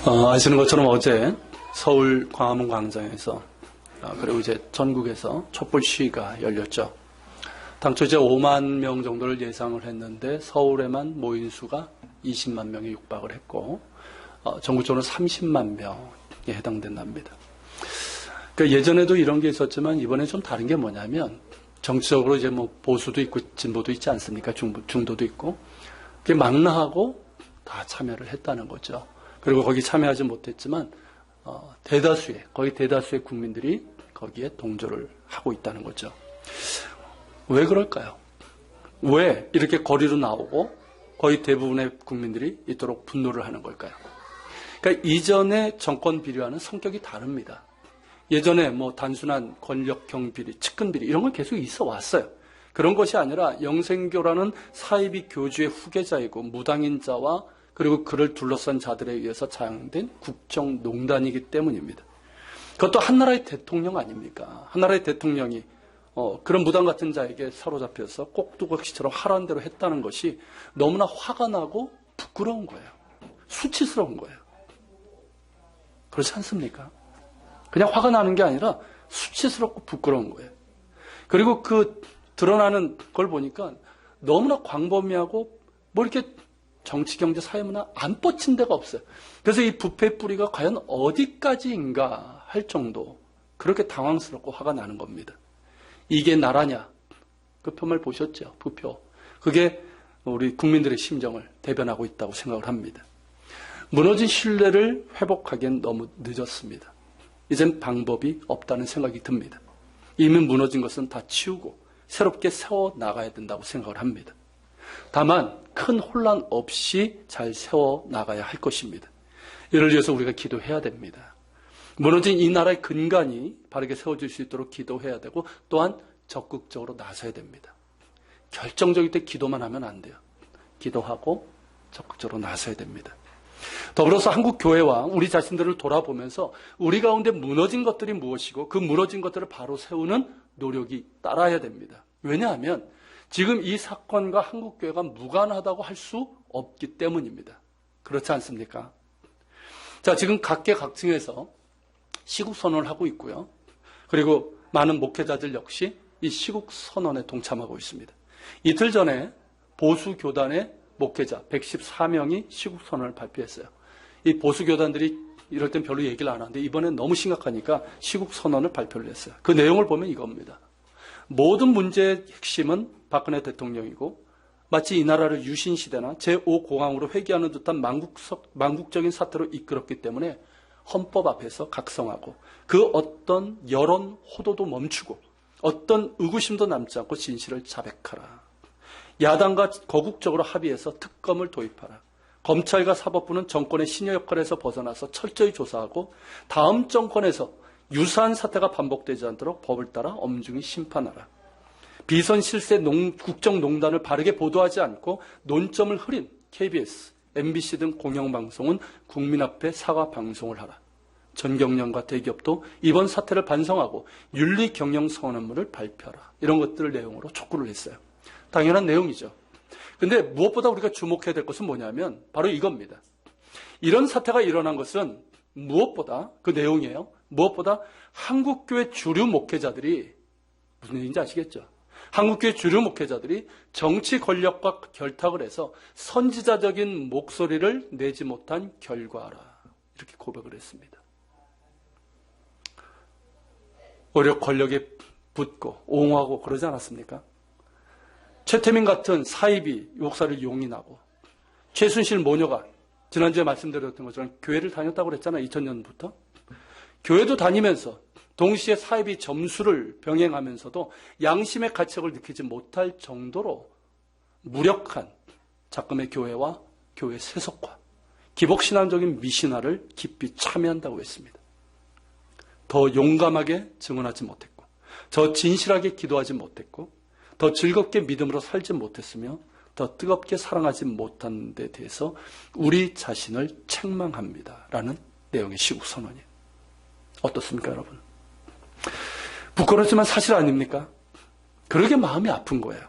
아시는 것처럼 어제 서울 광화문 광장에서 그리고 이제 전국에서 촛불 시위가 열렸죠. 당초 이제 5만 명 정도를 예상을 했는데 서울에만 모인 수가 20만 명에 육박을 했고 전국적으로 30만 명에 해당된답니다. 그러니까 예전에도 이런 게 있었지만 이번에 좀 다른 게 뭐냐면 정치적으로 이제 뭐 보수도 있고 진보도 있지 않습니까? 중도도 있고 그게 망라하고 다 참여를 했다는 거죠. 그리고 거기 참여하지 못했지만 거의 대다수의 국민들이 거기에 동조를 하고 있다는 거죠. 왜 그럴까요? 왜 이렇게 거리로 나오고 거의 대부분의 국민들이 이토록 분노를 하는 걸까요? 그러니까 이전의 정권 비리와는 성격이 다릅니다. 예전에 뭐 단순한 권력형 비리, 측근 비리 이런 건 계속 있어 왔어요. 그런 것이 아니라 영생교라는 사이비 교주의 후계자이고 무당인자와 그리고 그를 둘러싼 자들에 의해서 자양된 국정농단이기 때문입니다. 그것도 한나라의 대통령 아닙니까? 한나라의 대통령이 그런 무당 같은 자에게 사로잡혀서 꼭두각시처럼 하라는 대로 했다는 것이 너무나 화가 나고 부끄러운 거예요. 수치스러운 거예요. 그렇지 않습니까? 그냥 화가 나는 게 아니라 수치스럽고 부끄러운 거예요. 그리고 그 드러나는 걸 보니까 너무나 광범위하고 뭐 이렇게 정치, 경제, 사회문화 안 뻗친 데가 없어요. 그래서 이 부패 뿌리가 과연 어디까지인가 할 정도 그렇게 당황스럽고 화가 나는 겁니다. 이게 나라냐? 그 표말 보셨죠? 부표. 그게 우리 국민들의 심정을 대변하고 있다고 생각을 합니다. 무너진 신뢰를 회복하기엔 너무 늦었습니다. 이젠 방법이 없다는 생각이 듭니다. 이미 무너진 것은 다 치우고 새롭게 세워나가야 된다고 생각을 합니다. 다만 큰 혼란 없이 잘 세워나가야 할 것입니다. 이를 위해서 우리가 기도해야 됩니다. 무너진 이 나라의 근간이 바르게 세워질 수 있도록 기도해야 되고 또한 적극적으로 나서야 됩니다. 결정적일 때 기도만 하면 안 돼요. 기도하고 적극적으로 나서야 됩니다. 더불어서 한국 교회와 우리 자신들을 돌아보면서 우리 가운데 무너진 것들이 무엇이고 그 무너진 것들을 바로 세우는 노력이 따라야 됩니다. 왜냐하면 지금 이 사건과 한국 교회가 무관하다고 할 수 없기 때문입니다. 그렇지 않습니까? 자, 지금 각계각층에서 시국 선언을 하고 있고요. 그리고 많은 목회자들 역시 이 시국 선언에 동참하고 있습니다. 이틀 전에 보수 교단의 목회자 114명이 시국 선언을 발표했어요. 이 보수 교단들이 이럴 땐 별로 얘기를 안 하는데 이번엔 너무 심각하니까 시국 선언을 발표를 했어요. 그 내용을 보면 이겁니다. 모든 문제의 핵심은 박근혜 대통령이고 마치 이 나라를 유신시대나 제5공황으로 회귀하는 듯한 망국적인 사태로 이끌었기 때문에 헌법 앞에서 각성하고 그 어떤 여론 호도도 멈추고 어떤 의구심도 남지 않고 진실을 자백하라. 야당과 거국적으로 합의해서 특검을 도입하라. 검찰과 사법부는 정권의 신여 역할에서 벗어나서 철저히 조사하고 다음 정권에서 유사한 사태가 반복되지 않도록 법을 따라 엄중히 심판하라. 비선 실세 국정농단을 바르게 보도하지 않고 논점을 흐린 KBS, MBC 등 공영방송은 국민 앞에 사과 방송을 하라. 전경련과 대기업도 이번 사태를 반성하고 윤리경영선언문을 발표하라. 이런 것들을 내용으로 촉구를 했어요. 당연한 내용이죠. 근데 무엇보다 우리가 주목해야 될 것은 뭐냐면 바로 이겁니다. 이런 사태가 일어난 것은 무엇보다 그 내용이에요. 무엇보다 한국교회 주류 목회자들이 무슨 얘기인지 아시겠죠? 한국교회 주류 목회자들이 정치 권력과 결탁을 해서 선지자적인 목소리를 내지 못한 결과라. 이렇게 고백을 했습니다. 오히려 권력에 붙고 옹호하고 그러지 않았습니까? 최태민 같은 사이비 목사를 용인하고 최순실 모녀가 지난주에 말씀드렸던 것처럼 교회를 다녔다고 그랬잖아요. 2000년부터. 교회도 다니면서 동시에 사이비 점수를 병행하면서도 양심의 가책을 느끼지 못할 정도로 무력한 작금의 교회와 교회 세속화, 기복신앙적인 미신화를 깊이 참여한다고 했습니다. 더 용감하게 증언하지 못했고 더 진실하게 기도하지 못했고 더 즐겁게 믿음으로 살지 못했으며 더 뜨겁게 사랑하지 못한 데 대해서 우리 자신을 책망합니다. 라는 내용의 시국선언이에요. 어떻습니까, 여러분? 부끄럽지만 사실 아닙니까? 그러게 마음이 아픈 거예요.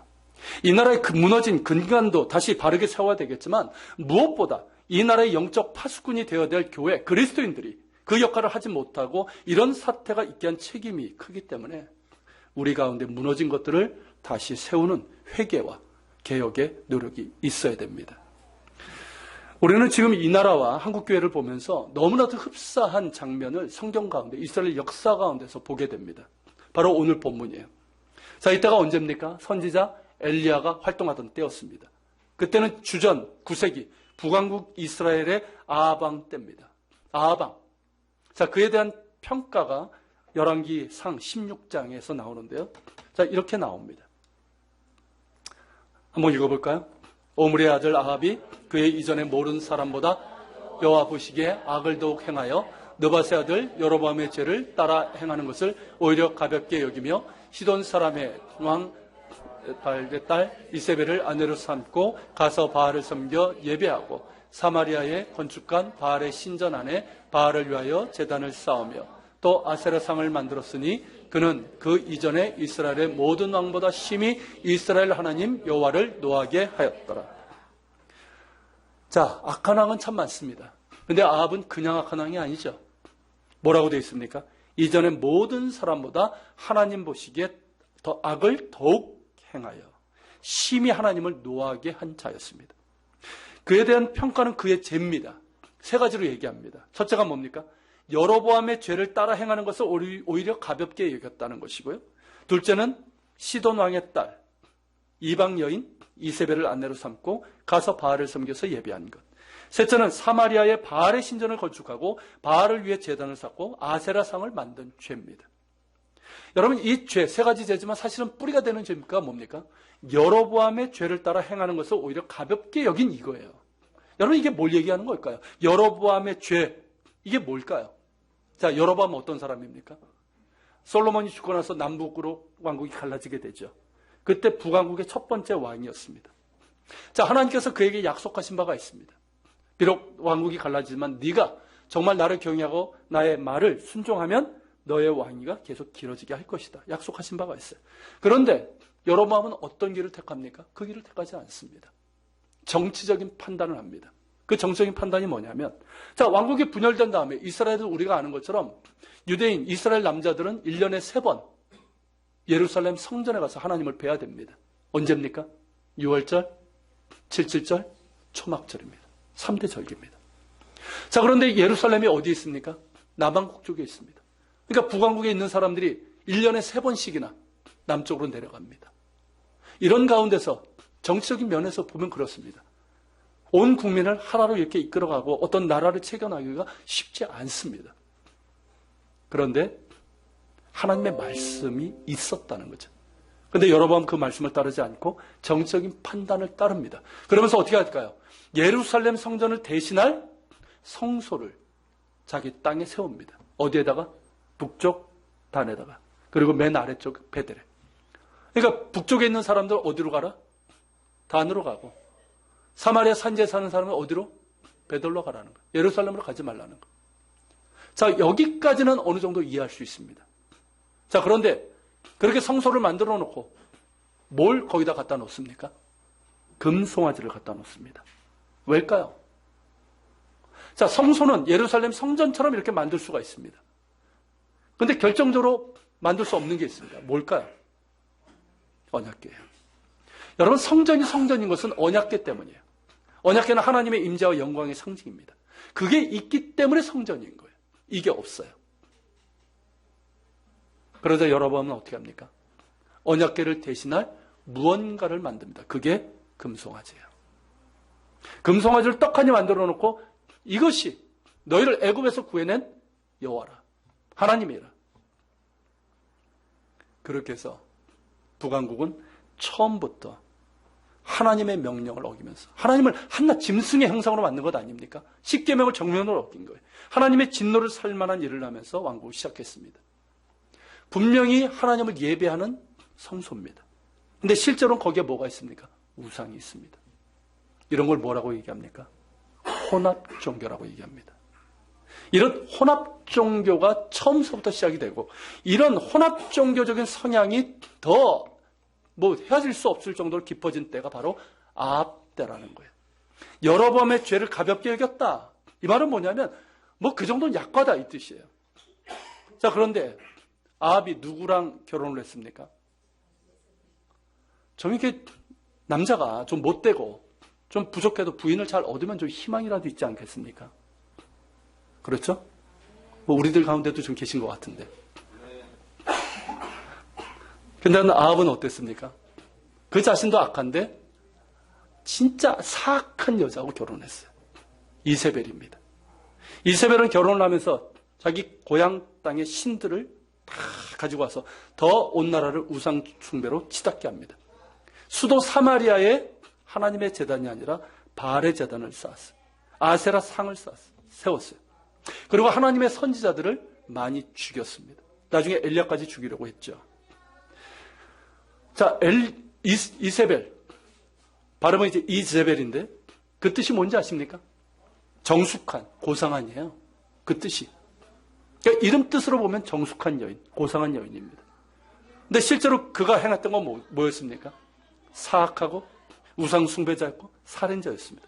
이 나라의 무너진 근간도 다시 바르게 세워야 되겠지만 무엇보다 이 나라의 영적 파수꾼이 되어야 될 교회, 그리스도인들이 그 역할을 하지 못하고 이런 사태가 있게 한 책임이 크기 때문에 우리 가운데 무너진 것들을 다시 세우는 회개와 개혁의 노력이 있어야 됩니다. 우리는 지금 이 나라와 한국교회를 보면서 너무나도 흡사한 장면을 성경 가운데, 이스라엘 역사 가운데서 보게 됩니다. 바로 오늘 본문이에요. 자, 이때가 언제입니까? 선지자 엘리야가 활동하던 때였습니다. 그때는 주전 9세기 북왕국 이스라엘의 아방 때입니다. 아방. 자, 그에 대한 평가가 열왕기상 16장에서 나오는데요. 자, 이렇게 나옵니다. 한번 읽어볼까요? 오므리의 아들 아합이 그의 이전에 모르는 사람보다 여호와 보시기에 악을 더욱 행하여 느밧의 아들 여로보암의 죄를 따라 행하는 것을 오히려 가볍게 여기며 시돈 사람의 왕 발의 딸 이세벨을 아내로 삼고 가서 바알을 섬겨 예배하고 사마리아의 건축한 바알의 신전 안에 바알을 위하여 제단을 쌓으며 또 아세라상을 만들었으니 그는 그 이전에 이스라엘의 모든 왕보다 심히 이스라엘 하나님 여호와를 노하게 하였더라. 자, 악한 왕은 참 많습니다. 근데 아합은 그냥 악한 왕이 아니죠. 뭐라고 되어 있습니까? 이전에 모든 사람보다 하나님 보시기에 더 악을 더욱 행하여 심히 하나님을 노하게 한 자였습니다. 그에 대한 평가는 그의 죄입니다. 세 가지로 얘기합니다. 첫째가 뭡니까? 여로보암의 죄를 따라 행하는 것을 오히려 가볍게 여겼다는 것이고요. 둘째는 시돈 왕의 딸 이방 여인 이세벨을 아내로 삼고 가서 바알을 섬겨서 예배한 것. 셋째는 사마리아의 바알의 신전을 건축하고 바알을 위해 제단을 쌓고 아세라상을 만든 죄입니다. 여러분, 이 죄, 세 가지 죄지만 사실은 뿌리가 되는 죄입니까? 뭡니까? 여로보암의 죄를 따라 행하는 것을 오히려 가볍게 여긴 이거예요. 여러분, 이게 뭘 얘기하는 걸까요? 여로보암의 죄, 이게 뭘까요? 자, 여로보암은 어떤 사람입니까? 솔로몬이 죽고 나서 남북으로 왕국이 갈라지게 되죠. 그때 북왕국의 첫 번째 왕이었습니다. 자, 하나님께서 그에게 약속하신 바가 있습니다. 비록 왕국이 갈라지지만 네가 정말 나를 경외하고 나의 말을 순종하면 너의 왕위가 계속 길어지게 할 것이다. 약속하신 바가 있어요. 그런데 여로보암은 어떤 길을 택합니까? 그 길을 택하지 않습니다. 정치적인 판단을 합니다. 그 정치적인 판단이 뭐냐면, 자, 왕국이 분열된 다음에 이스라엘은 우리가 아는 것처럼 유대인, 이스라엘 남자들은 1년에 3번 예루살렘 성전에 가서 하나님을 뵈야 됩니다. 언제입니까? 6월절, 77절, 초막절입니다. 3대 절기입니다. 자, 그런데 예루살렘이 어디 있습니까? 남왕국 쪽에 있습니다. 그러니까 북왕국에 있는 사람들이 1년에 3번씩이나 남쪽으로 내려갑니다. 이런 가운데서 정치적인 면에서 보면 그렇습니다. 온 국민을 하나로 이렇게 이끌어가고 어떤 나라를 채겨나기가 쉽지 않습니다. 그런데 하나님의 말씀이 있었다는 거죠. 그런데 여로보암 그 말씀을 따르지 않고 정치적인 판단을 따릅니다. 그러면서 어떻게 할까요? 예루살렘 성전을 대신할 성소를 자기 땅에 세웁니다. 어디에다가? 북쪽 단에다가. 그리고 맨 아래쪽 베델에. 그러니까 북쪽에 있는 사람들 어디로 가라? 단으로 가고, 사마리아 산지에 사는 사람은 어디로? 베들로 가라는 거예요. 예루살렘으로 가지 말라는 거예요. 자, 여기까지는 어느 정도 이해할 수 있습니다. 자, 그런데 그렇게 성소를 만들어 놓고 뭘 거기다 갖다 놓습니까? 금송아지를 갖다 놓습니다. 왜일까요? 자, 성소는 예루살렘 성전처럼 이렇게 만들 수가 있습니다. 그런데 결정적으로 만들 수 없는 게 있습니다. 뭘까요? 언약궤예요. 여러분, 성전이 성전인 것은 언약궤 때문이에요. 언약궤는 하나님의 임재와 영광의 상징입니다. 그게 있기 때문에 성전인 거예요. 이게 없어요. 그러자 여로보암은 어떻게 합니까? 언약궤를 대신할 무언가를 만듭니다. 그게 금송아지예요. 금송아지를 떡하니 만들어 놓고 이것이 너희를 애굽에서 구해낸 여호와라. 하나님이라. 그렇게 해서 북왕국은 처음부터 하나님의 명령을 어기면서 하나님을 한낱 짐승의 형상으로 만든 것 아닙니까? 십계명을 정면으로 어긴 거예요. 하나님의 진노를 살 만한 일을 하면서 왕국을 시작했습니다. 분명히 하나님을 예배하는 성소입니다. 근데 실제로는 거기에 뭐가 있습니까? 우상이 있습니다. 이런 걸 뭐라고 얘기합니까? 혼합 종교라고 얘기합니다. 이런 혼합 종교가 처음서부터 시작이 되고, 이런 혼합 종교적인 성향이 더 헤어질 수 없을 정도로 깊어진 때가 바로 아합 때라는 거예요. 여로보암의 죄를 가볍게 여겼다. 이 말은 뭐냐면 뭐 그 정도는 약하다 이 뜻이에요. 자, 그런데 아합이 누구랑 결혼을 했습니까? 좀 이렇게 남자가 좀 못되고 좀 부족해도 부인을 잘 얻으면 좀 희망이라도 있지 않겠습니까? 그렇죠? 뭐 우리들 가운데도 좀 계신 것 같은데. 근데 아합은 어땠습니까? 그 자신도 악한데 진짜 사악한 여자하고 결혼했어요. 이세벨입니다. 이세벨은 결혼을 하면서 자기 고향 땅의 신들을 다 가지고 와서 더 온 나라를 우상 숭배로 치닫게 합니다. 수도 사마리아에 하나님의 제단이 아니라 바알의 제단을 쌓았어요. 아세라 상을 세웠어요. 그리고 하나님의 선지자들을 많이 죽였습니다. 나중에 엘리야까지 죽이려고 했죠. 자, 이세벨. 발음은 이제 이제벨인데 그 뜻이 뭔지 아십니까? 정숙한, 고상한이에요. 그 뜻이. 그러니까 이름 뜻으로 보면 정숙한 여인, 고상한 여인입니다. 근데 실제로 그가 행했던 건 뭐였습니까? 사악하고 우상 숭배자였고 살인자였습니다.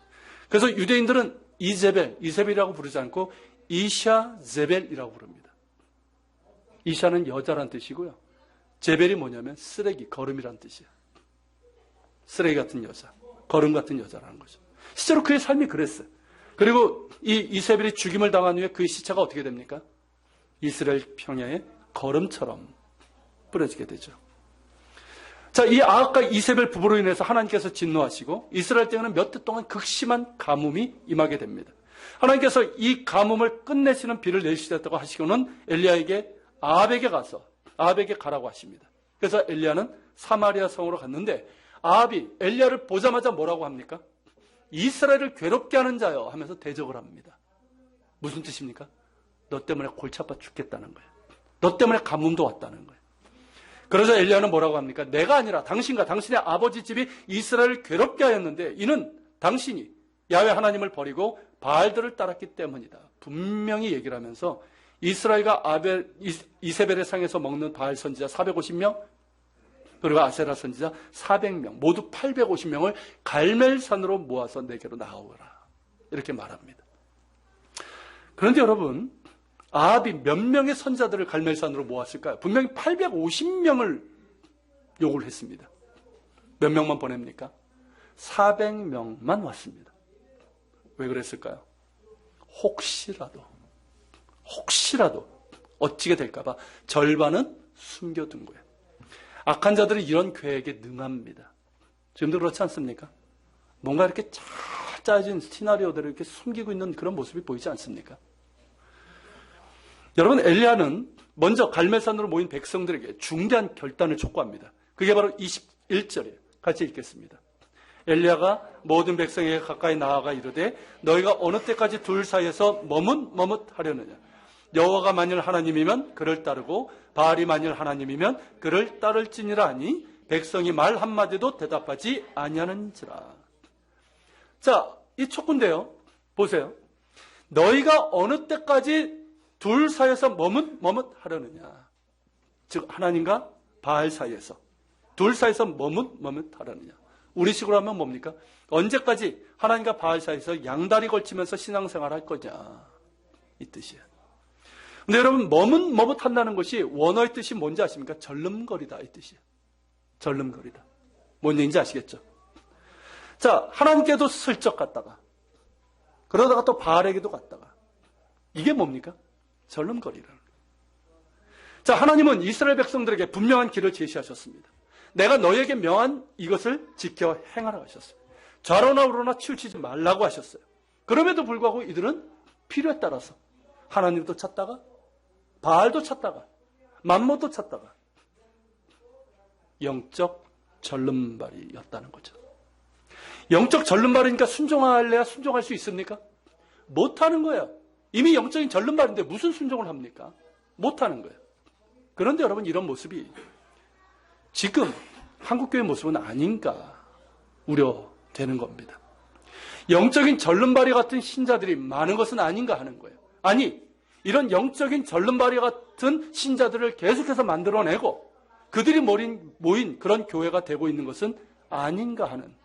그래서 유대인들은 이세벨이라고 부르지 않고 이샤제벨이라고 부릅니다. 이샤는 여자란 뜻이고요. 제벨이 뭐냐면 쓰레기, 거름이란 뜻이에요. 쓰레기 같은 여자, 거름 같은 여자라는 거죠. 실제로 그의 삶이 그랬어요. 그리고 이 이세벨이 죽임을 당한 후에 그의 시체가 어떻게 됩니까? 이스라엘 평야의 거름처럼 뿌려지게 되죠. 자, 이 아합과 이세벨 부부로 인해서 하나님께서 진노하시고 이스라엘 땅에는 몇 해 동안 극심한 가뭄이 임하게 됩니다. 하나님께서 이 가뭄을 끝내시는 비를 내리시겠다고 하시고는 엘리야에게 아합에게 가라고 하십니다. 그래서 엘리야는 사마리아 성으로 갔는데 아합이 엘리야를 보자마자 뭐라고 합니까? 이스라엘을 괴롭게 하는 자여 하면서 대적을 합니다. 무슨 뜻입니까? 너 때문에 골치 아파 죽겠다는 거예요. 너 때문에 가뭄도 왔다는 거예요. 그러자 엘리야는 뭐라고 합니까? 내가 아니라 당신과 당신의 아버지 집이 이스라엘을 괴롭게 하였는데 이는 당신이 야훼 하나님을 버리고 바알들을 따랐기 때문이다. 분명히 얘기를 하면서 이스라엘과 이세벨의 상에서 먹는 바알 선지자 450명 그리고 아세라 선지자 400명 모두 850명을 갈멜산으로 모아서 내게로 나오라. 이렇게 말합니다. 그런데 여러분 아합이 몇 명의 선자들을 갈멜산으로 모았을까요? 분명히 850명을 요구를 했습니다. 몇 명만 보냅니까? 400명만 왔습니다. 왜 그랬을까요? 혹시라도 어찌게 될까봐 절반은 숨겨둔 거예요. 악한 자들이 이런 계획에 능합니다. 지금도 그렇지 않습니까? 뭔가 이렇게 잘 짜진 시나리오들을 이렇게 숨기고 있는 그런 모습이 보이지 않습니까? 여러분, 엘리야는 먼저 갈멜산으로 모인 백성들에게 중대한 결단을 촉구합니다. 그게 바로 21절이에요. 같이 읽겠습니다. 엘리야가 모든 백성에게 가까이 나아가 이르되 너희가 어느 때까지 둘 사이에서 머뭇하려느냐. 여호와가 만일 하나님이면 그를 따르고 바알이 만일 하나님이면 그를 따를지니라 하니 백성이 말 한마디도 대답하지 아니하는지라. 자, 이 촉구인데요. 보세요. 너희가 어느 때까지 둘 사이에서 머뭇하려느냐. 즉 하나님과 바알 사이에서 둘 사이에서 머뭇하려느냐. 우리식으로 하면 뭡니까? 언제까지 하나님과 바알 사이에서 양다리 걸치면서 신앙생활 할 거냐. 이 뜻이에요. 근데 여러분 머뭇한다는 것이 원어의 뜻이 뭔지 아십니까? 절름거리다 이 뜻이에요. 절름거리다. 뭔 얘기인지 아시겠죠? 자, 하나님께도 슬쩍 갔다가 그러다가 또 바알에게도 갔다가 이게 뭡니까? 절름거리라는 거예요. 자, 하나님은 이스라엘 백성들에게 분명한 길을 제시하셨습니다. 내가 너에게 명한 이것을 지켜 행하라 하셨어요. 좌로나 우로나 치우치지 말라고 하셨어요. 그럼에도 불구하고 이들은 필요에 따라서 하나님도 찾다가 바알도 찾다가 맘모도 찾다가 영적 절름발이였다는 거죠. 영적 절름발이니까 순종할래야 순종할 수 있습니까? 못하는 거예요. 이미 영적인 절름발인데 무슨 순종을 합니까? 못하는 거예요. 그런데 여러분 이런 모습이 지금 한국교회 모습은 아닌가 우려되는 겁니다. 영적인 절름발이 같은 신자들이 많은 것은 아닌가 하는 거예요. 아니, 이런 영적인 절름발이 같은 신자들을 계속해서 만들어내고 그들이 모인 그런 교회가 되고 있는 것은 아닌가 하는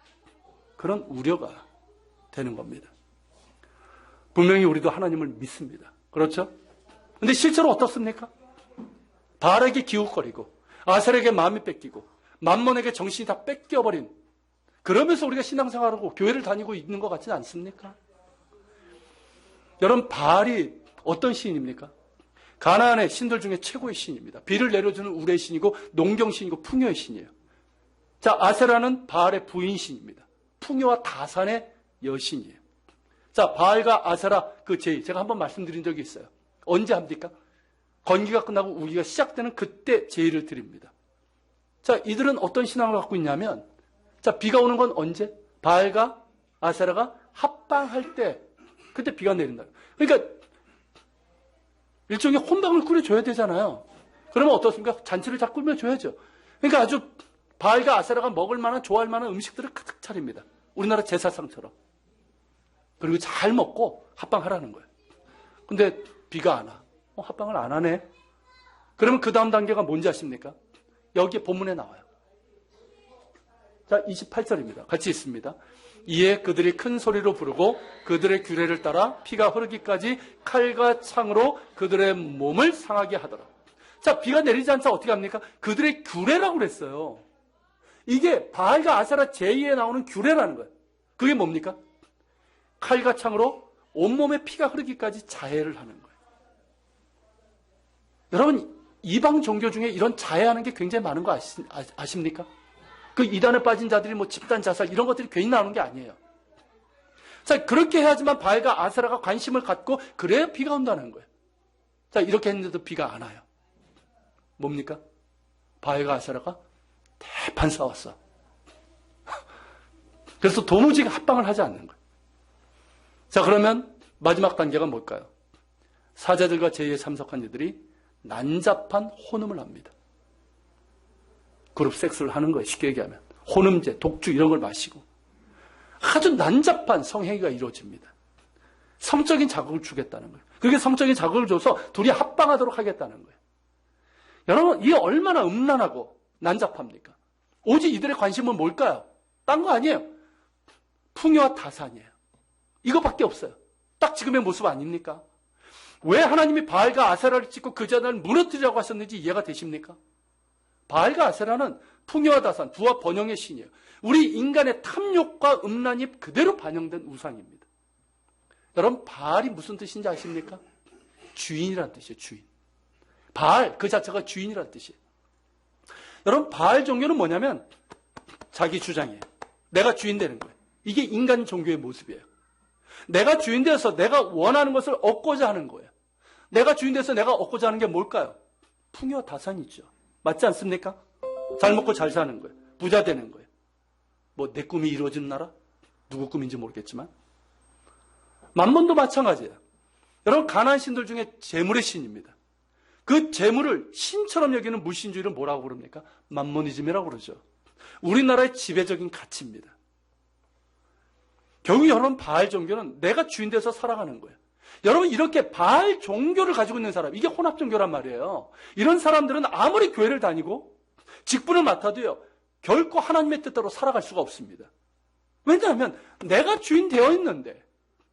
그런 우려가 되는 겁니다. 분명히 우리도 하나님을 믿습니다. 그렇죠? 근데 실제로 어떻습니까? 바알에게 기웃거리고 아셀에게 마음이 뺏기고 만몬에게 정신이 다 뺏겨버린, 그러면서 우리가 신앙생활하고 교회를 다니고 있는 것 같지는 않습니까? 여러분, 바알이 어떤 신입니까? 가나안의 신들 중에 최고의 신입니다. 비를 내려주는 우레의 신이고 농경신이고 풍요의 신이에요. 자, 아세라는 바알의 부인신입니다. 풍요와 다산의 여신이에요. 자, 바알과 아세라 그 제의, 제가 한번 말씀드린 적이 있어요. 언제 합니까? 건기가 끝나고 우기가 시작되는 그때 제의를 드립니다. 자, 이들은 어떤 신앙을 갖고 있냐면, 자, 비가 오는 건 언제? 바알과 아세라가 합방할 때, 그때 비가 내린다. 그러니까 일종의 혼방을 꾸려줘야 되잖아요. 그러면 어떻습니까? 잔치를 다 꾸며줘야죠. 그러니까 아주 바알과 아세라가 먹을 만한, 좋아할 만한 음식들을 가득 차립니다. 우리나라 제사상처럼. 그리고 잘 먹고 합방하라는 거예요. 근데 비가 안 와. 합방을 안 하네. 그러면 그 다음 단계가 뭔지 아십니까? 여기에 본문에 나와요. 자, 28절입니다. 같이 있습니다. 이에 그들이 큰 소리로 부르고 그들의 규례를 따라 피가 흐르기까지 칼과 창으로 그들의 몸을 상하게 하더라. 자, 비가 내리지 않자 어떻게 합니까? 그들의 규례라고 그랬어요. 이게 바알과 아세라 제의에 나오는 규례라는 거예요. 그게 뭡니까? 칼과 창으로 온몸에 피가 흐르기까지 자해를 하는 거예요. 여러분, 이방 종교 중에 이런 자해하는 게 굉장히 많은 거 아십니까? 그 이단에 빠진 자들이 뭐 집단 자살 이런 것들이 괜히 나오는 게 아니에요. 자, 그렇게 해야지만 바알과 아세라가 관심을 갖고 그래야 비가 온다는 거예요. 자, 이렇게 했는데도 비가 안 와요. 뭡니까? 바알과 아세라가 대판 싸웠어. 그래서 도무지 합방을 하지 않는 거예요. 자, 그러면 마지막 단계가 뭘까요? 사제들과 제의에 참석한 이들이 난잡한 혼음을 합니다. 그룹 섹스를 하는 거예요. 쉽게 얘기하면. 혼음제, 독주 이런 걸 마시고. 아주 난잡한 성행위가 이루어집니다. 성적인 자극을 주겠다는 거예요. 그렇게 성적인 자극을 줘서 둘이 합방하도록 하겠다는 거예요. 여러분, 이게 얼마나 음란하고 난잡합니까? 오직 이들의 관심은 뭘까요? 딴 거 아니에요. 풍요와 다산이에요. 이거밖에 없어요. 딱 지금의 모습 아닙니까? 왜 하나님이 바알과 아세라를 찍고 그 재단을 무너뜨리라고 하셨는지 이해가 되십니까? 바알과 아세라는 풍요와 다산, 부와 번영의 신이에요. 우리 인간의 탐욕과 음란이 그대로 반영된 우상입니다. 여러분, 바알이 무슨 뜻인지 아십니까? 주인이라는 뜻이에요. 주인. 바알 그 자체가 주인이라는 뜻이에요. 여러분, 바알 종교는 뭐냐면 자기 주장이에요. 내가 주인 되는 거예요. 이게 인간 종교의 모습이에요. 내가 주인 되어서 내가 원하는 것을 얻고자 하는 거예요. 내가 주인 되어서 내가 얻고자 하는 게 뭘까요? 풍요와 다산이죠. 맞지 않습니까? 잘 먹고 잘 사는 거예요. 부자 되는 거예요. 뭐 내 꿈이 이루어지는 나라? 누구 꿈인지 모르겠지만. 만몬도 마찬가지예요. 여러분, 가나안 신들 중에 재물의 신입니다. 그 재물을 신처럼 여기는 물신주의를 뭐라고 부릅니까? 만모니즘이라고 그러죠. 우리나라의 지배적인 가치입니다. 결국 여러분, 바알 종교는 내가 주인 돼서 살아가는 거예요. 여러분, 이렇게 바알 종교를 가지고 있는 사람, 이게 혼합 종교란 말이에요. 이런 사람들은 아무리 교회를 다니고 직분을 맡아도요, 결코 하나님의 뜻대로 살아갈 수가 없습니다. 왜냐하면 내가 주인 되어 있는데,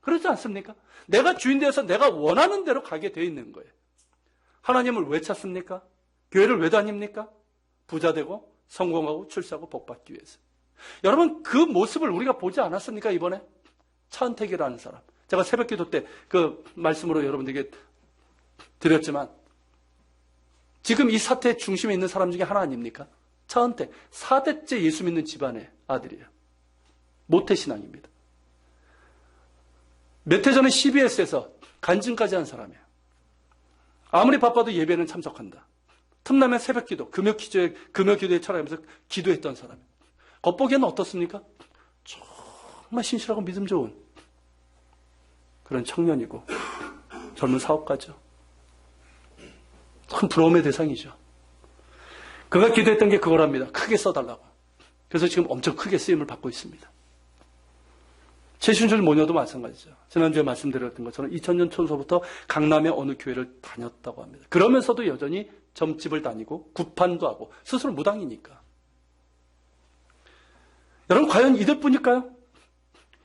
그렇지 않습니까? 내가 주인 되어서 내가 원하는 대로 가게 되어 있는 거예요. 하나님을 왜 찾습니까? 교회를 왜 다닙니까? 부자 되고 성공하고 출세하고 복받기 위해서. 여러분, 그 모습을 우리가 보지 않았습니까? 이번에 차은택이라는 사람, 제가 새벽기도 때 그 말씀으로 여러분들에게 드렸지만, 지금 이 사태의 중심에 있는 사람 중에 하나 아닙니까? 차은택, 4대째 예수 믿는 집안의 아들이에요. 모태신앙입니다. 몇 해 전에 CBS에서 간증까지 한 사람이에요. 아무리 바빠도 예배는 참석한다. 틈나면 새벽기도, 금요기도에 찾아가면서 기도했던 사람이에요. 겉보기에는 어떻습니까? 정말 신실하고 믿음 좋은 그런 청년이고 젊은 사업가죠. 참 부러움의 대상이죠. 그가 기도했던 게 그거랍니다. 크게 써달라고. 그래서 지금 엄청 크게 쓰임을 받고 있습니다. 최순실 모녀도 마찬가지죠. 지난주에 말씀드렸던 것처럼 2000년 초서부터 강남의 어느 교회를 다녔다고 합니다. 그러면서도 여전히 점집을 다니고 구판도 하고 스스로 무당이니까. 여러분, 과연 이들뿐일까요?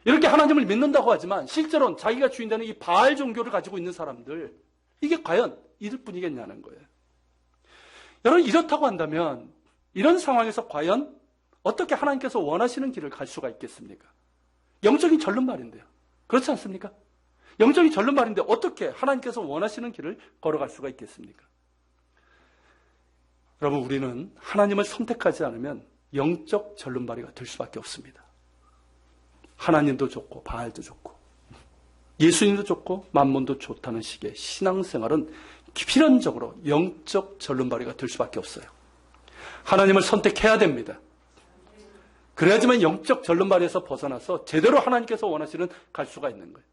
이렇게 하나님을 믿는다고 하지만 실제로는 자기가 주인되는 이 바알 종교를 가지고 있는 사람들, 이게 과연 이들뿐이겠냐는 거예요. 여러분, 이렇다고 한다면 이런 상황에서 과연 어떻게 하나님께서 원하시는 길을 갈 수가 있겠습니까? 영적인 절름발인데요. 그렇지 않습니까? 영적인 절름발인데 어떻게 하나님께서 원하시는 길을 걸어갈 수가 있겠습니까? 여러분, 우리는 하나님을 선택하지 않으면 영적 절름발이가 될 수밖에 없습니다. 하나님도 좋고 바알도 좋고 예수님도 좋고 만몬도 좋다는 식의 신앙생활은 필연적으로 영적 절름발이가 될 수밖에 없어요. 하나님을 선택해야 됩니다. 그래야지만 영적 절름발에서 벗어나서 제대로 하나님께서 원하시는 갈 수가 있는 거예요.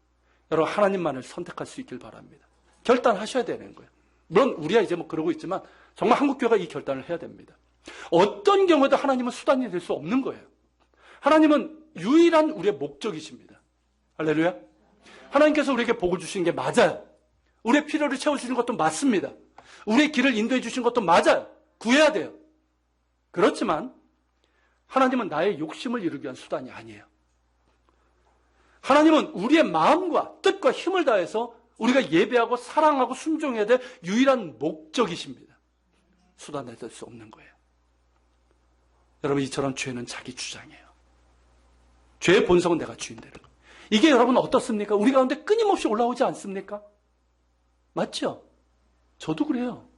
여러분, 하나님만을 선택할 수 있길 바랍니다. 결단하셔야 되는 거예요. 물론 우리가 이제 그러고 있지만 정말 한국교회가 이 결단을 해야 됩니다. 어떤 경우에도 하나님은 수단이 될 수 없는 거예요. 하나님은 유일한 우리의 목적이십니다. 할렐루야. 하나님께서 우리에게 복을 주시는 게 맞아요. 우리의 필요를 채워주시는 것도 맞습니다. 우리의 길을 인도해 주시는 것도 맞아요. 구해야 돼요. 그렇지만 하나님은 나의 욕심을 이루기 위한 수단이 아니에요. 하나님은 우리의 마음과 뜻과 힘을 다해서 우리가 예배하고 사랑하고 순종해야 될 유일한 목적이십니다. 수단이 될 수 없는 거예요. 여러분, 이처럼 죄는 자기 주장이에요. 죄의 본성은 내가 주인 되는 거예요. 이게 여러분 어떻습니까? 우리 가운데 끊임없이 올라오지 않습니까? 맞죠? 저도 그래요.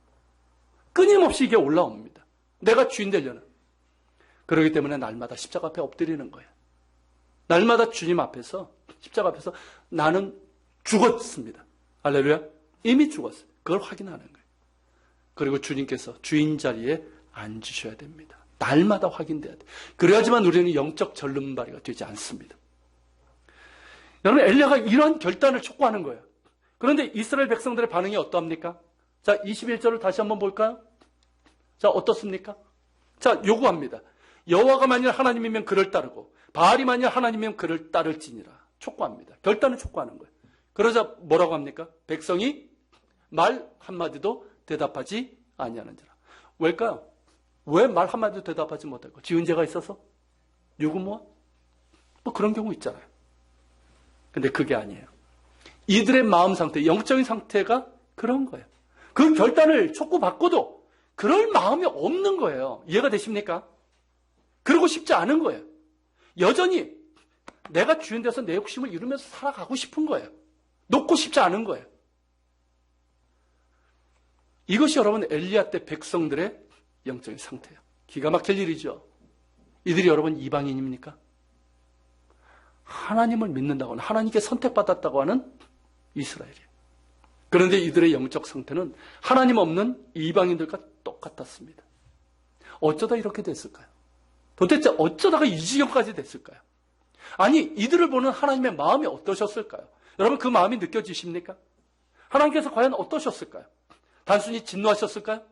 끊임없이 이게 올라옵니다. 내가 주인 되려는. 그렇기 때문에 날마다 십자가 앞에 엎드리는 거예요. 날마다 주님 앞에서, 십자가 앞에서 나는 죽었습니다. 할렐루야. 이미 죽었어요. 그걸 확인하는 거예요. 그리고 주님께서 주인 자리에 앉으셔야 됩니다. 날마다 확인돼야 돼요. 그래야지만 우리는 영적 절름발이가 되지 않습니다. 여러분, 엘리야가 이런 결단을 촉구하는 거예요. 그런데 이스라엘 백성들의 반응이 어떠합니까? 자, 21절을 다시 한번 볼까요? 자, 어떻습니까? 자, 요구합니다. 여호와가 만일 하나님이면 그를 따르고 바알이 만일 하나님이면 그를 따를지니라. 촉구합니다. 결단을 촉구하는 거예요. 그러자 뭐라고 합니까? 백성이 말 한마디도 대답하지 아니하는지라. 왜일까요? 왜 말 한마디도 대답하지 못할까? 지은 죄가 있어서? 유구무와? 뭐 그런 경우 있잖아요. 근데 그게 아니에요. 이들의 마음 상태, 영적인 상태가 그런 거예요. 그 결단을 촉구받고도 그럴 마음이 없는 거예요. 이해가 되십니까? 그러고 싶지 않은 거예요. 여전히 내가 주인 돼서 내 욕심을 이루면서 살아가고 싶은 거예요. 놓고 싶지 않은 거예요. 이것이 여러분 엘리야 때 백성들의 영적인 상태예요. 기가 막힐 일이죠. 이들이 여러분 이방인입니까? 하나님을 믿는다고는 하나님께 선택받았다고 하는 이스라엘이에요. 그런데 이들의 영적 상태는 하나님 없는 이방인들과 똑같았습니다. 어쩌다 이렇게 됐을까요? 도대체 어쩌다가 이 지경까지 됐을까요? 아니, 이들을 보는 하나님의 마음이 어떠셨을까요? 여러분, 그 마음이 느껴지십니까? 하나님께서 과연 어떠셨을까요? 단순히 진노하셨을까요?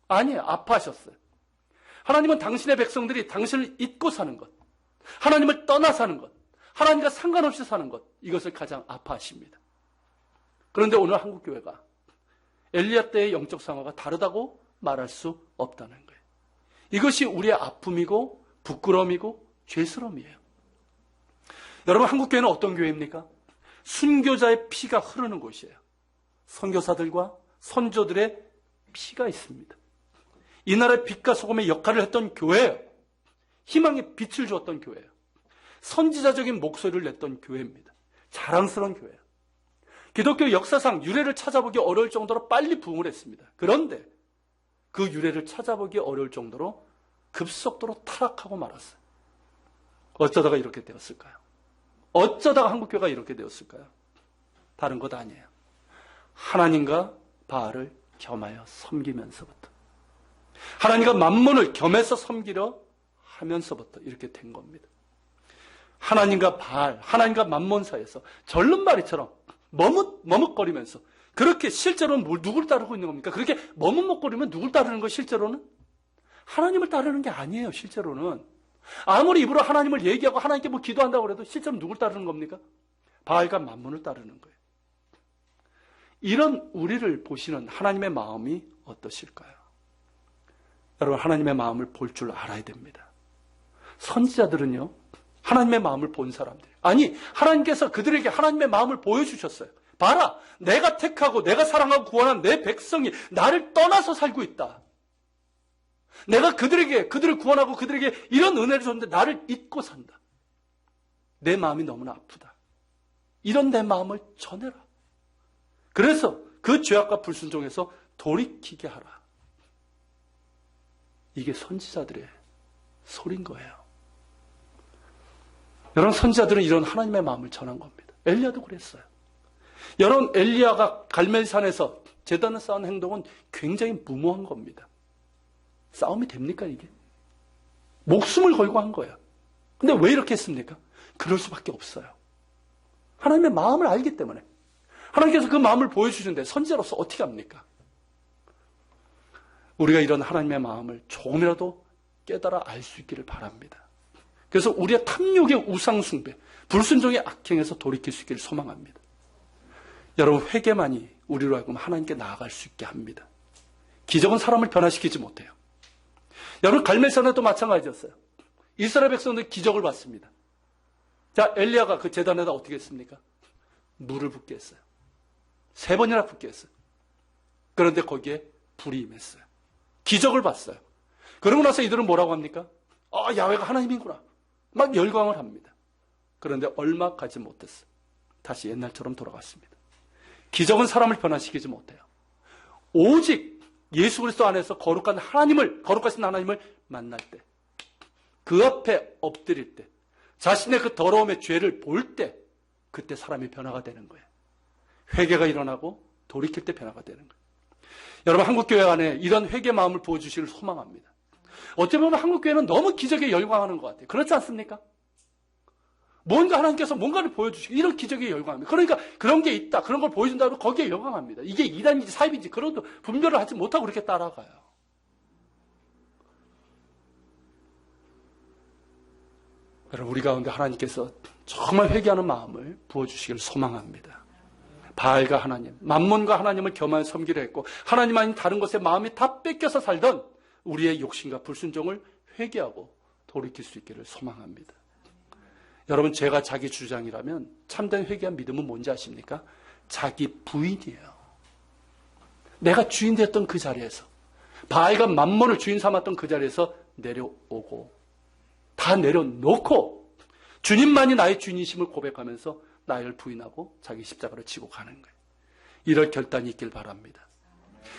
아니에요. 아파하셨어요. 하나님은 당신의 백성들이 당신을 잊고 사는 것, 하나님을 떠나 사는 것, 하나님과 상관없이 사는 것, 이것을 가장 아파하십니다. 그런데 오늘 한국교회가 엘리야 때의 영적 상황과 다르다고 말할 수 없다는 거예요. 이것이 우리의 아픔이고 부끄러움이고 죄스러움이에요. 여러분, 한국교회는 어떤 교회입니까? 순교자의 피가 흐르는 곳이에요. 선교사들과 선조들의 피가 있습니다. 이 나라의 빛과 소금의 역할을 했던 교회예요. 희망의 빛을 주었던 교회예요. 선지자적인 목소리를 냈던 교회입니다. 자랑스러운 교회예요. 기독교 역사상 유래를 찾아보기 어려울 정도로 빨리 부흥을 했습니다. 그런데 그 유래를 찾아보기 어려울 정도로 급속도로 타락하고 말았어요. 어쩌다가 이렇게 되었을까요? 어쩌다가 한국교회가 이렇게 되었을까요? 다른 것 아니에요. 하나님과 바알을 겸하여 섬기면서부터, 하나님과 만몬을 겸해서 섬기려 하면서부터 이렇게 된 겁니다. 하나님과 바알, 하나님과 만몬 사이에서 절름발이처럼 머뭇거리면서, 그렇게 실제로는 누구를 따르고 있는 겁니까? 그렇게 머뭇거리면 누굴 따르는 거 실제로는? 하나님을 따르는 게 아니에요. 실제로는 아무리 입으로 하나님을 얘기하고 하나님께 뭐 기도한다고 해도 실제로 누굴 따르는 겁니까? 바알과 만몬을 따르는 거예요. 이런 우리를 보시는 하나님의 마음이 어떠실까요? 여러분, 하나님의 마음을 볼 줄 알아야 됩니다. 선지자들은요, 하나님의 마음을 본 사람들. 아니, 하나님께서 그들에게 하나님의 마음을 보여주셨어요. 봐라, 내가 택하고 내가 사랑하고 구원한 내 백성이 나를 떠나서 살고 있다. 내가 그들을 구원하고 그들에게 이런 은혜를 줬는데 나를 잊고 산다. 내 마음이 너무나 아프다. 이런 내 마음을 전해라. 그래서 그 죄악과 불순종에서 돌이키게 하라. 이게 선지자들의 소리인 거예요. 여러분, 선지자들은 이런 하나님의 마음을 전한 겁니다. 엘리야도 그랬어요. 여러분, 엘리야가 갈멜산에서 제단을 쌓은 행동은 굉장히 무모한 겁니다. 싸움이 됩니까, 이게? 목숨을 걸고 한 거예요. 근데 왜 이렇게 했습니까? 그럴 수밖에 없어요. 하나님의 마음을 알기 때문에. 하나님께서 그 마음을 보여주시는데 선지자로서 어떻게 합니까? 우리가 이런 하나님의 마음을 조금이라도 깨달아 알 수 있기를 바랍니다. 그래서 우리의 탐욕의 우상숭배, 불순종의 악행에서 돌이킬 수 있기를 소망합니다. 여러분, 회개만이 우리로 하여금 하나님께 나아갈 수 있게 합니다. 기적은 사람을 변화시키지 못해요. 여러분, 갈멜산에도 마찬가지였어요. 이스라엘 백성들이 기적을 봤습니다. 자, 엘리야가 그 제단에다 어떻게 했습니까? 물을 붓게 했어요. 3번이나 붓게 했어요. 그런데 거기에 불이 임했어요. 기적을 봤어요. 그러고 나서 이들은 뭐라고 합니까? 야훼가 하나님이구나. 막 열광을 합니다. 그런데 얼마 가지 못했어요. 다시 옛날처럼 돌아갔습니다. 기적은 사람을 변화시키지 못해요. 오직 예수 그리스도 안에서 거룩하신 하나님을 만날 때, 그 앞에 엎드릴 때, 자신의 그 더러움의 죄를 볼 때, 그때 사람이 변화가 되는 거예요. 회개가 일어나고 돌이킬 때 변화가 되는 거예요. 여러분, 한국교회 안에 이런 회개 마음을 보여주시기를 소망합니다. 어찌 보면 한국교회는 너무 기적에 열광하는 것 같아요. 그렇지 않습니까? 뭔가 하나님께서 뭔가를 보여주시고 이런 기적에 열광합니다. 그러니까 그런 게 있다, 그런 걸 보여준다고 거기에 열광합니다. 이게 이단인지 사입인지 그런 분별을 하지 못하고 그렇게 따라가요. 여러분, 우리 가운데 하나님께서 정말 회개하는 마음을 부어주시기를 소망합니다. 바알과 하나님, 만몬과 하나님을 겸하여 섬기려 했고 하나님 아닌 다른 것에 마음이 다 뺏겨서 살던 우리의 욕심과 불순종을 회개하고 돌이킬 수 있기를 소망합니다. 여러분, 제가 자기 주장이라면 참된 회개한 믿음은 뭔지 아십니까? 자기 부인이에요. 내가 주인 되었던 그 자리에서, 바알과 만몬을 주인 삼았던 그 자리에서 내려오고 다 내려놓고 주님만이 나의 주인이심을 고백하면서 나를 부인하고 자기 십자가를 지고 가는 거예요. 이럴 결단이 있길 바랍니다.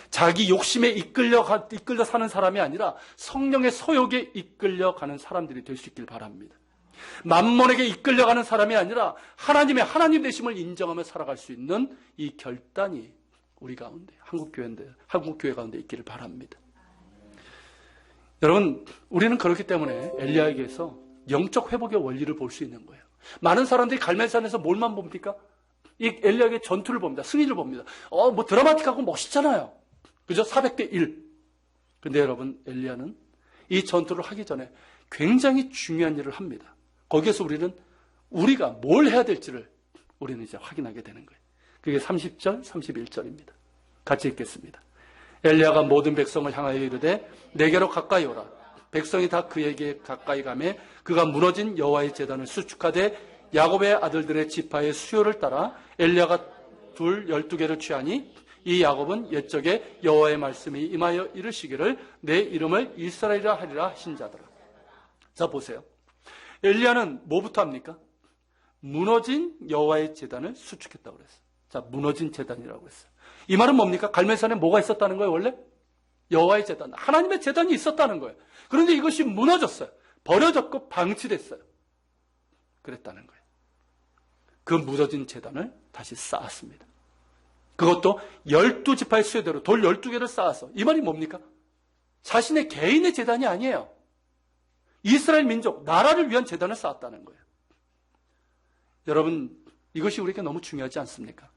자기 욕심에 이끌려 사는 사람이 아니라 성령의 소욕에 이끌려가는 사람들이 될 수 있길 바랍니다. 만몬에게 이끌려가는 사람이 아니라 하나님의 하나님 되심을 인정하며 살아갈 수 있는 이 결단이 우리 가운데, 한국교회 가운데 있기를 바랍니다. 여러분, 우리는 그렇기 때문에 엘리야에게서 영적 회복의 원리를 볼 수 있는 거예요. 많은 사람들이 갈멜산에서 뭘만 봅니까? 이 엘리야의 전투를 봅니다. 승리를 봅니다. 뭐 드라마틱하고 멋있잖아요. 그죠? 400대 1. 근데 여러분, 엘리야는 이 전투를 하기 전에 굉장히 중요한 일을 합니다. 거기에서 우리가 뭘 해야 될지를 우리는 이제 확인하게 되는 거예요. 그게 30절, 31절입니다. 같이 읽겠습니다. 엘리야가 모든 백성을 향하여 이르되 내게로 가까이 오라. 백성이 다 그에게 가까이 가매 그가 무너진 여호와의 제단을 수축하되 야곱의 아들들의 지파의 수요를 따라 엘리야가 12개를 취하니 이 야곱은 옛적에 여호와의 말씀이 임하여 이르시기를 내 이름을 이스라엘이라 하리라 하신 자더라. 자, 보세요. 엘리야는 뭐부터 합니까? 무너진 여호와의 제단을 수축했다고 그랬어요. 자, 무너진 제단이라고 했어요. 이 말은 뭡니까? 갈멜산에 뭐가 있었다는 거예요, 원래? 여호와의 제단, 하나님의 제단이 있었다는 거예요. 그런데 이것이 무너졌어요. 버려졌고 방치됐어요. 그랬다는 거예요. 그 무너진 제단을 다시 쌓았습니다. 그것도 12지파의 수요대로 돌 12개를 쌓아서. 이 말이 뭡니까? 자신의 개인의 제단이 아니에요. 이스라엘 민족, 나라를 위한 제단을 쌓았다는 거예요. 여러분, 이것이 우리에게 너무 중요하지 않습니까?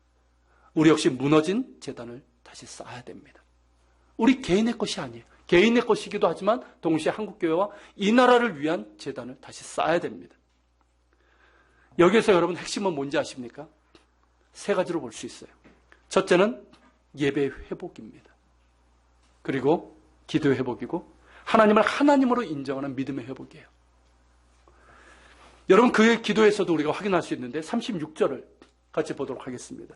우리 역시 무너진 제단을 다시 쌓아야 됩니다. 우리 개인의 것이 아니에요. 개인의 것이기도 하지만 동시에 한국교회와 이 나라를 위한 제단을 다시 쌓아야 됩니다. 여기에서 여러분 핵심은 뭔지 아십니까? 3가지로 볼 수 있어요. 첫째는 예배 회복입니다. 그리고 기도의 회복이고 하나님을 하나님으로 인정하는 믿음의 회복이에요. 여러분 그의 기도에서도 우리가 확인할 수 있는데 36절을 같이 보도록 하겠습니다.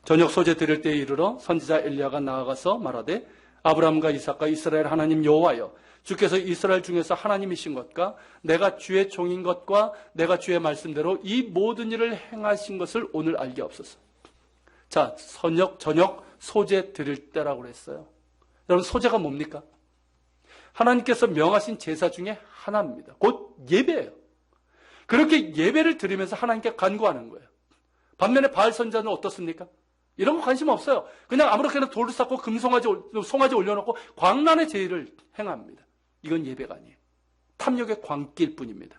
저녁 소재 드릴 때에 이르러 선지자 엘리야가 나아가서 말하되 아브라함과 이삭과 이스라엘 하나님 여호와여 주께서 이스라엘 중에서 하나님이신 것과 내가 주의 종인 것과 내가 주의 말씀대로 이 모든 일을 행하신 것을 오늘 알게 없소서. 자, 저녁 소재 드릴 때라고 그랬어요. 여러분 소재가 뭡니까? 하나님께서 명하신 제사 중에 하나입니다. 곧 예배예요. 그렇게 예배를 드리면서 하나님께 간구하는 거예요. 반면에 바알 선지자는 어떻습니까? 이런 거 관심 없어요. 그냥 아무렇게나 돌을 쌓고 송아지 올려놓고 광란의 제의를 행합니다. 이건 예배가 아니에요. 탐욕의 광기일 뿐입니다.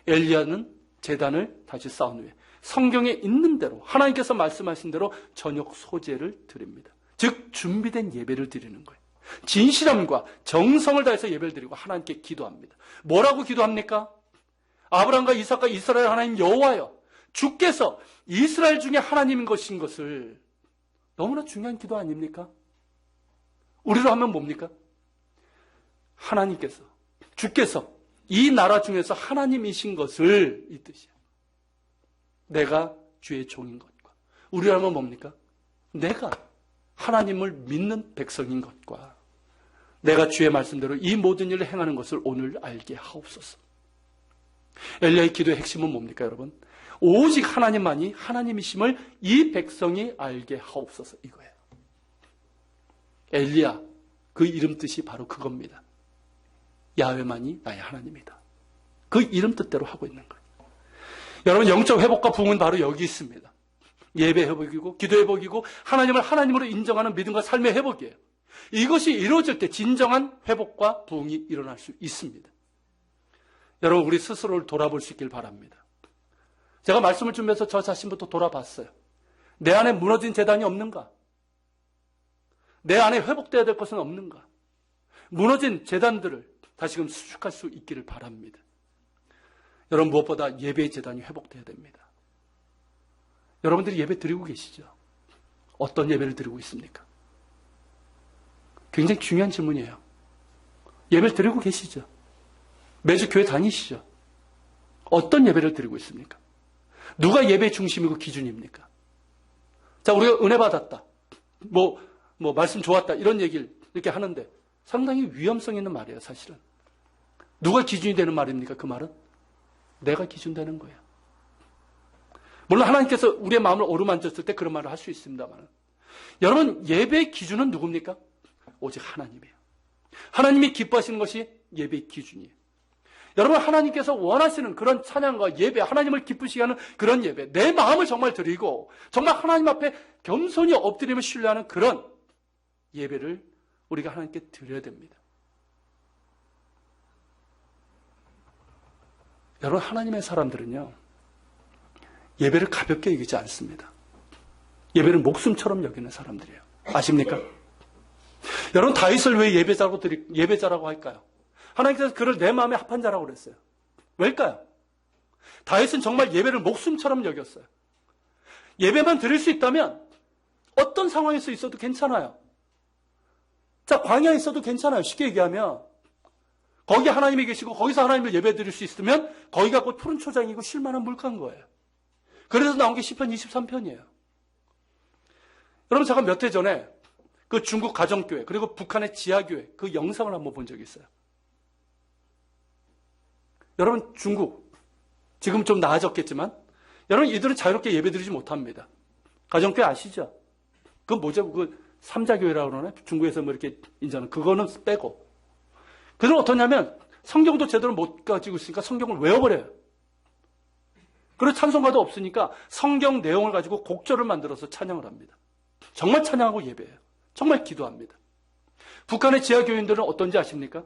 엘리야는 제단을 다시 쌓은 후에 성경에 있는 대로 하나님께서 말씀하신 대로 저녁 소재를 드립니다. 즉 준비된 예배를 드리는 거예요. 진실함과 정성을 다해서 예배를 드리고 하나님께 기도합니다. 뭐라고 기도합니까? 아브라함과 이삭과 이스라엘 하나님 여호와여 주께서 이스라엘 중에 하나님인 것인 것을 너무나 중요한 기도 아닙니까? 우리로 하면 뭡니까? 하나님께서 주께서 이 나라 중에서 하나님이신 것을 이 뜻이야. 내가 주의 종인 것과 우리로 하면 뭡니까? 내가 하나님을 믿는 백성인 것과 내가 주의 말씀대로 이 모든 일을 행하는 것을 오늘 알게 하옵소서. 엘리야의 기도의 핵심은 뭡니까 여러분? 오직 하나님만이 하나님이심을 이 백성이 알게 하옵소서 이거예요. 엘리야 그 이름 뜻이 바로 그겁니다. 야훼만이 나의 하나님이다. 그 이름 뜻대로 하고 있는 거예요. 여러분 영적 회복과 부흥은 바로 여기 있습니다. 예배 회복이고 기도 회복이고 하나님을 하나님으로 인정하는 믿음과 삶의 회복이에요. 이것이 이루어질 때 진정한 회복과 부흥이 일어날 수 있습니다. 여러분 우리 스스로를 돌아볼 수 있길 바랍니다. 제가 말씀을 준비해서 저 자신부터 돌아봤어요. 내 안에 무너진 재단이 없는가? 내 안에 회복되어야 될 것은 없는가? 무너진 재단들을 다시금 수축할 수 있기를 바랍니다. 여러분 무엇보다 예배의 재단이 회복되어야 됩니다. 여러분들이 예배 드리고 계시죠? 어떤 예배를 드리고 있습니까? 굉장히 중요한 질문이에요. 예배를 드리고 계시죠? 매주 교회 다니시죠? 어떤 예배를 드리고 있습니까? 누가 예배의 중심이고 기준입니까? 자, 우리가 은혜 받았다. 말씀 좋았다. 이런 얘기를 이렇게 하는데 상당히 위험성 있는 말이에요, 사실은. 누가 기준이 되는 말입니까? 그 말은? 내가 기준 되는 거예요. 물론 하나님께서 우리의 마음을 어루만졌을 때 그런 말을 할 수 있습니다만 여러분 예배의 기준은 누굽니까? 오직 하나님이에요. 하나님이 기뻐하시는 것이 예배의 기준이에요. 여러분 하나님께서 원하시는 그런 찬양과 예배, 하나님을 기쁘시게 하는 그런 예배, 내 마음을 정말 드리고 정말 하나님 앞에 겸손히 엎드리며 신뢰하는 그런 예배를 우리가 하나님께 드려야 됩니다. 여러분 하나님의 사람들은요 예배를 가볍게 여기지 않습니다. 예배를 목숨처럼 여기는 사람들이에요. 아십니까? 여러분 다윗을 왜 예배자라고 할까요? 하나님께서 그를 내 마음에 합한 자라고 그랬어요. 왜일까요? 다윗은 정말 예배를 목숨처럼 여겼어요. 예배만 드릴 수 있다면 어떤 상황에서 있어도 괜찮아요. 자, 광야에 있어도 괜찮아요. 쉽게 얘기하면 거기 하나님이 계시고 거기서 하나님을 예배 드릴 수 있으면 거기가 곧 푸른 초장이고 쉴만한 물가인 거예요. 그래서 나온 게 시편 23편이에요. 여러분 제가 몇 해 전에 그 중국 가정교회 그리고 북한의 지하교회 그 영상을 한번 본 적이 있어요. 여러분 중국 지금 좀 나아졌겠지만 여러분 이들은 자유롭게 예배드리지 못합니다. 가정교회 아시죠? 그건 뭐죠? 그 삼자교회라고 그러나? 중국에서 뭐 이렇게 인정하는 그거는 빼고 그들은 어떠냐면 성경도 제대로 못 가지고 있으니까 성경을 외워버려요. 그리고 찬송가도 없으니까 성경 내용을 가지고 곡절을 만들어서 찬양을 합니다. 정말 찬양하고 예배해요. 정말 기도합니다. 북한의 지하교인들은 어떤지 아십니까?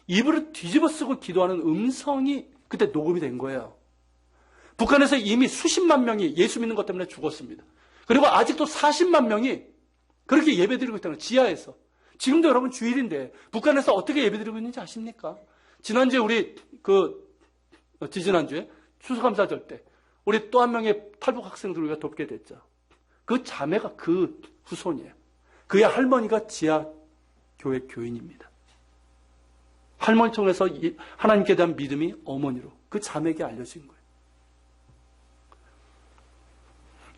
입을 뒤집어 쓰고 기도하는 음성이 그때 녹음이 된 거예요. 북한에서 이미 수십만 명이 예수 믿는 것 때문에 죽었습니다. 그리고 아직도 40만 명이 그렇게 예배드리고 있다는 거예요. 지하에서. 지금도 여러분 주일인데 북한에서 어떻게 예배드리고 있는지 아십니까? 지난주에 우리 지지난주에 추수감사절 때 우리 또 한 명의 탈북 학생들을 우리가 돕게 됐죠. 그 자매가 그 후손이에요. 그의 할머니가 지하교회 교인입니다. 할머니 통해서 하나님께 대한 믿음이 어머니로 그 자매에게 알려진 거예요.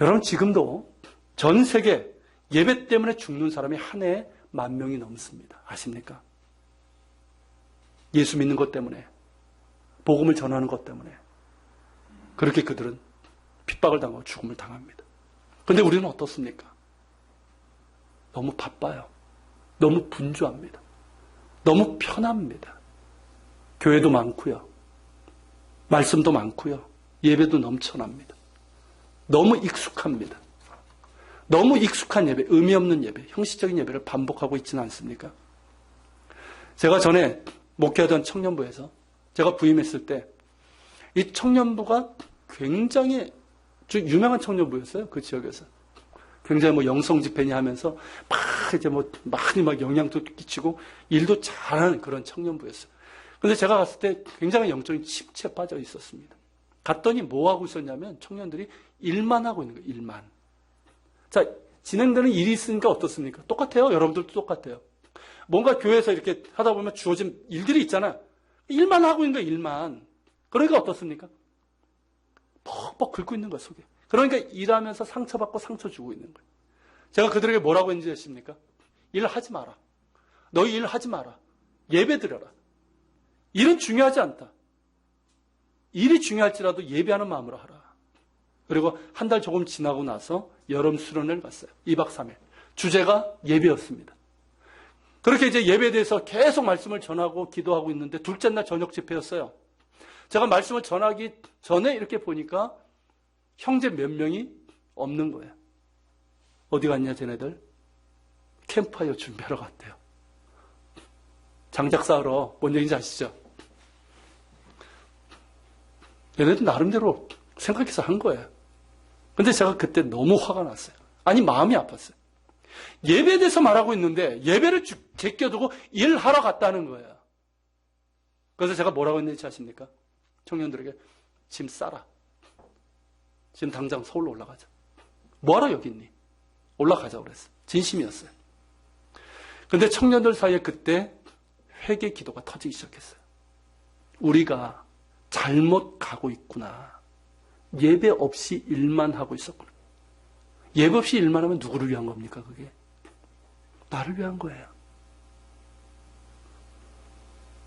여러분, 지금도 전 세계 예배 때문에 죽는 사람이 한 해에 10,000명이 넘습니다. 아십니까? 예수 믿는 것 때문에, 복음을 전하는 것 때문에 그렇게 그들은 핍박을 당하고 죽음을 당합니다. 그런데 우리는 어떻습니까? 너무 바빠요. 너무 분주합니다. 너무 편합니다. 교회도 많고요. 말씀도 많고요. 예배도 넘쳐납니다. 너무 익숙합니다. 너무 익숙한 예배, 의미 없는 예배, 형식적인 예배를 반복하고 있지는 않습니까? 제가 전에 목회하던 청년부에서 제가 부임했을 때 이 청년부가 굉장히 유명한 청년부였어요. 그 지역에서. 굉장히 영성 집회니 하면서 많이 영향도 끼치고 일도 잘하는 그런 청년부였어요. 근데 제가 갔을 때 굉장히 영적인 침체에 빠져 있었습니다. 갔더니 뭐 하고 있었냐면 청년들이 일만 하고 있는 거예요. 일만. 자, 진행되는 일이 있으니까 어떻습니까? 똑같아요. 여러분들도 똑같아요. 뭔가 교회에서 이렇게 하다 보면 주어진 일들이 있잖아요. 일만 하고 있는 거예요. 일만. 그러니까 어떻습니까? 퍽퍽 긁고 있는 거예요. 속에. 그러니까 일하면서 상처받고 상처 주고 있는 거예요. 제가 그들에게 뭐라고 했는지 아십니까? 일하지 마라. 너희 일하지 마라. 예배 드려라. 일은 중요하지 않다. 일이 중요할지라도 예배하는 마음으로 하라. 그리고 한 달 조금 지나고 나서 여름 수련회를 갔어요. 2박 3일. 주제가 예배였습니다. 그렇게 이제 예배에 대해서 계속 말씀을 전하고 기도하고 있는데 둘째 날 저녁 집회였어요. 제가 말씀을 전하기 전에 이렇게 보니까 형제 몇 명이 없는 거예요. 어디 갔냐 쟤네들? 캠프파이어 준비하러 갔대요. 장작 쌓으러. 뭔 얘기인지 아시죠? 얘네들 나름대로 생각해서 한 거예요. 근데 제가 그때 너무 화가 났어요. 아니 마음이 아팠어요. 예배에 대해서 말하고 있는데 예배를 제껴두고 일하러 갔다는 거예요. 그래서 제가 뭐라고 했는지 아십니까? 청년들에게 짐 싸라. 지금 당장 서울로 올라가자. 뭐하러 여기 있니? 올라가자고 그랬어요. 진심이었어요. 근데 청년들 사이에 그때 회개 기도가 터지기 시작했어요. 우리가 잘못 가고 있구나. 예배 없이 일만 하고 있었구나. 예배 없이 일만 하면 누구를 위한 겁니까, 그게? 나를 위한 거예요.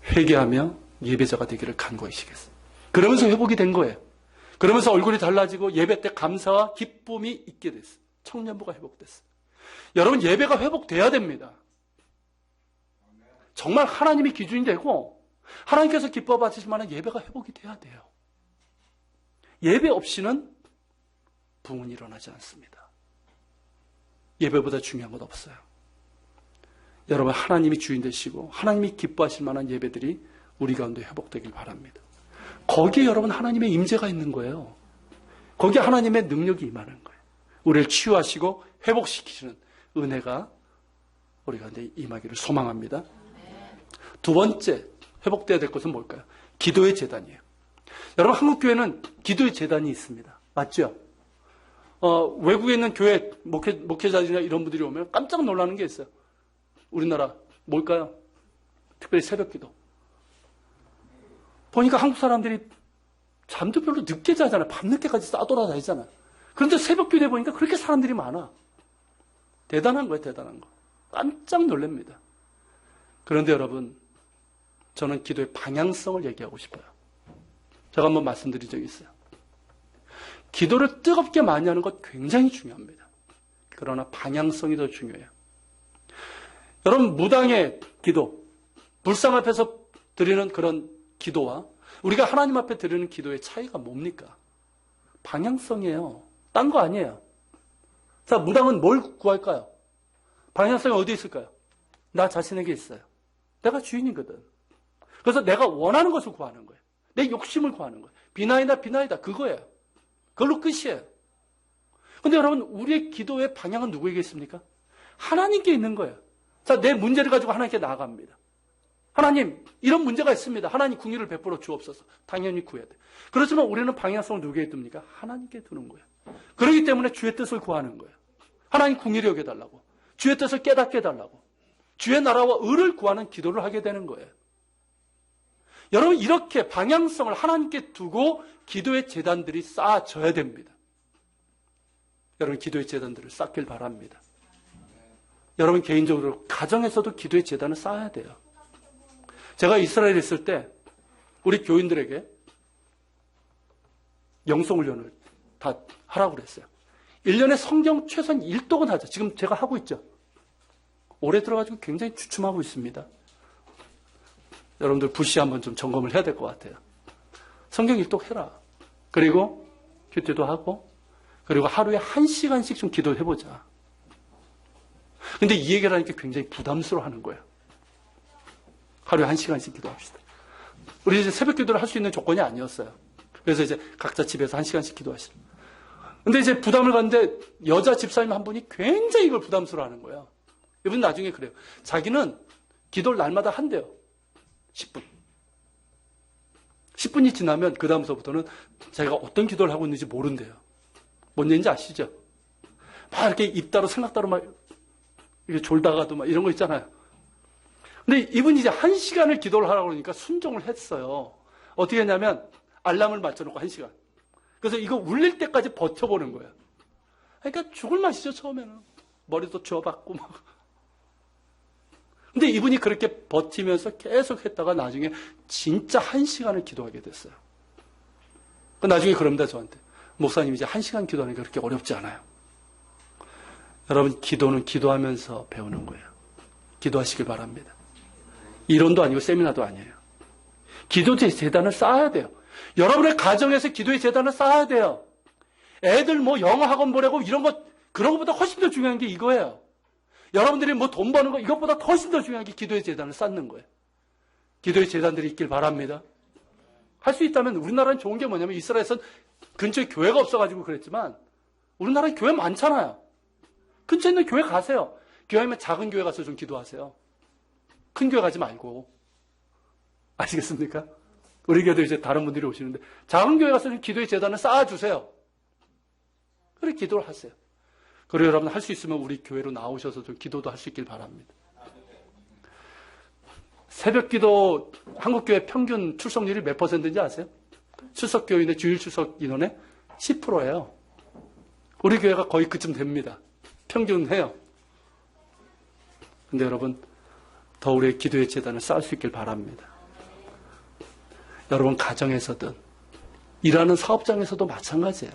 회개하며 예배자가 되기를 간구하시겠어요. 그러면서 회복이 된 거예요. 그러면서 얼굴이 달라지고 예배 때 감사와 기쁨이 있게 됐어요. 청년부가 회복됐어요. 여러분, 예배가 회복돼야 됩니다. 정말 하나님이 기준이 되고 하나님께서 기뻐 받으실 만한 예배가 회복이 돼야 돼요. 예배 없이는 부흥은 일어나지 않습니다. 예배보다 중요한 것 없어요. 여러분, 하나님이 주인 되시고 하나님이 기뻐하실 만한 예배들이 우리 가운데 회복되길 바랍니다. 거기에 여러분 하나님의 임재가 있는 거예요. 거기에 하나님의 능력이 임하는 거예요. 우리를 치유하시고 회복시키시는 은혜가 우리 가운데 임하기를 소망합니다. 두 번째 회복돼야 될 것은 뭘까요? 기도의 재단이에요. 여러분, 한국교회는 기도의 재단이 있습니다. 맞죠? 외국에 있는 교회 목회자들이나 이런 분들이 오면 깜짝 놀라는 게 있어요. 우리나라 뭘까요? 특별히 새벽기도. 보니까 한국 사람들이 잠도 별로 늦게 자잖아요. 밤늦게까지 싸돌아다니잖아요. 그런데 새벽기도에 보니까 그렇게 사람들이 많아. 대단한 거예요, 대단한 거. 깜짝 놀랍니다. 그런데 여러분, 저는 기도의 방향성을 얘기하고 싶어요. 제가 한번 말씀드린 적이 있어요. 기도를 뜨겁게 많이 하는 것 굉장히 중요합니다. 그러나 방향성이 더 중요해요. 여러분, 무당의 기도, 불상 앞에서 드리는 그런 기도와 우리가 하나님 앞에 드리는 기도의 차이가 뭡니까? 방향성이에요. 딴 거 아니에요. 자, 무당은 뭘 구할까요? 방향성이 어디 있을까요? 나 자신에게 있어요. 내가 주인이거든. 그래서 내가 원하는 것을 구하는 거예요. 내 욕심을 구하는 거예요. 비나이다 그거예요. 그걸로 끝이에요. 근데 여러분, 우리의 기도의 방향은 누구에게 있습니까? 하나님께 있는 거예요. 자, 내 문제를 가지고 하나님께 나아갑니다. 하나님, 이런 문제가 있습니다. 하나님 궁유를 베풀어 주옵소서. 당연히 구해야 돼. 그렇지만 우리는 방향성을 누구에게 둡니까? 하나님께 두는 거예요. 그렇기 때문에 주의 뜻을 구하는 거예요. 하나님 궁유를 여겨달라고. 주의 뜻을 깨닫게 해달라고. 주의 나라와 의를 구하는 기도를 하게 되는 거예요. 여러분 이렇게 방향성을 하나님께 두고 기도의 제단들이 쌓아져야 됩니다. 여러분 기도의 제단들을 쌓길 바랍니다. 여러분 개인적으로 가정에서도 기도의 제단을 쌓아야 돼요. 제가 이스라엘에 있을 때 우리 교인들에게 영성훈련을 다 하라고 그랬어요. 1년에 성경 최소한 1독은 하자. 지금 제가 하고 있죠. 올해 들어가지고 굉장히 주춤하고 있습니다. 여러분들 불시 한번 좀 점검을 해야 될 것 같아요. 성경 1독 해라. 그리고 큐티도 하고 그리고 하루에 1시간씩 좀 기도해보자. 근데 이 얘기를 하니까 굉장히 부담스러워하는 거예요. 하루에 1시간씩 기도합시다. 우리 이제 새벽 기도를 할 수 있는 조건이 아니었어요. 그래서 이제 각자 집에서 1시간씩 기도하시라. 근데 이제 부담을 갖는데 여자 집사님 한 분이 굉장히 이걸 부담스러워하는 거예요. 이분 나중에 그래요. 자기는 기도를 날마다 한대요. 10분. 10분이 지나면 그 다음서부터는 자기가 어떤 기도를 하고 있는지 모른대요. 뭔 얘기인지 아시죠? 막 이렇게 입 따로 생각 따로 막 이렇게 졸다가도 막 이런 거 있잖아요. 근데 이분이 이제 1시간을 기도를 하라고 그러니까 순종을 했어요. 어떻게 했냐면 알람을 맞춰놓고 1시간. 그래서 이거 울릴 때까지 버텨보는 거예요. 그러니까 죽을 맛이죠, 처음에는. 머리도 쥐어박고 막. 근데 이분이 그렇게 버티면서 계속 했다가 나중에 진짜 1시간을 기도하게 됐어요. 나중에 그럽니다, 저한테. 목사님 이제 1시간 기도하는 게 그렇게 어렵지 않아요. 여러분, 기도는 기도하면서 배우는 거예요. 기도하시길 바랍니다. 이론도 아니고 세미나도 아니에요. 기도의 재단을 쌓아야 돼요. 여러분의 가정에서 기도의 재단을 쌓아야 돼요. 애들 뭐 영어 학원 보내고 이런 거, 그런 것보다 훨씬 더 중요한 게 이거예요. 여러분들이 뭐 돈 버는 거, 이것보다 훨씬 더 중요한 게 기도의 재단을 쌓는 거예요. 기도의 재단들이 있길 바랍니다. 할 수 있다면 우리나라는 좋은 게 뭐냐면 이스라엘에서는 근처에 교회가 없어가지고 그랬지만 우리나라에 교회 많잖아요. 근처에 있는 교회 가세요. 교회면 작은 교회 가서 좀 기도하세요. 큰 교회 가지 말고. 아시겠습니까? 우리 교회도 이제 다른 분들이 오시는데 작은 교회 가서 좀 기도의 재단을 쌓아주세요. 그래 기도를 하세요. 그리고 여러분 할 수 있으면 우리 교회로 나오셔서 좀 기도도 할 수 있길 바랍니다. 새벽 기도 한국교회 평균 출석률이 몇 %인지 아세요? 출석교인의 주일 출석 인원의 10%예요. 우리 교회가 거의 그쯤 됩니다. 평균 해요. 근데 여러분 더 우리의 기도의 재단을 쌓을 수 있길 바랍니다. 여러분 가정에서든 일하는 사업장에서도 마찬가지예요.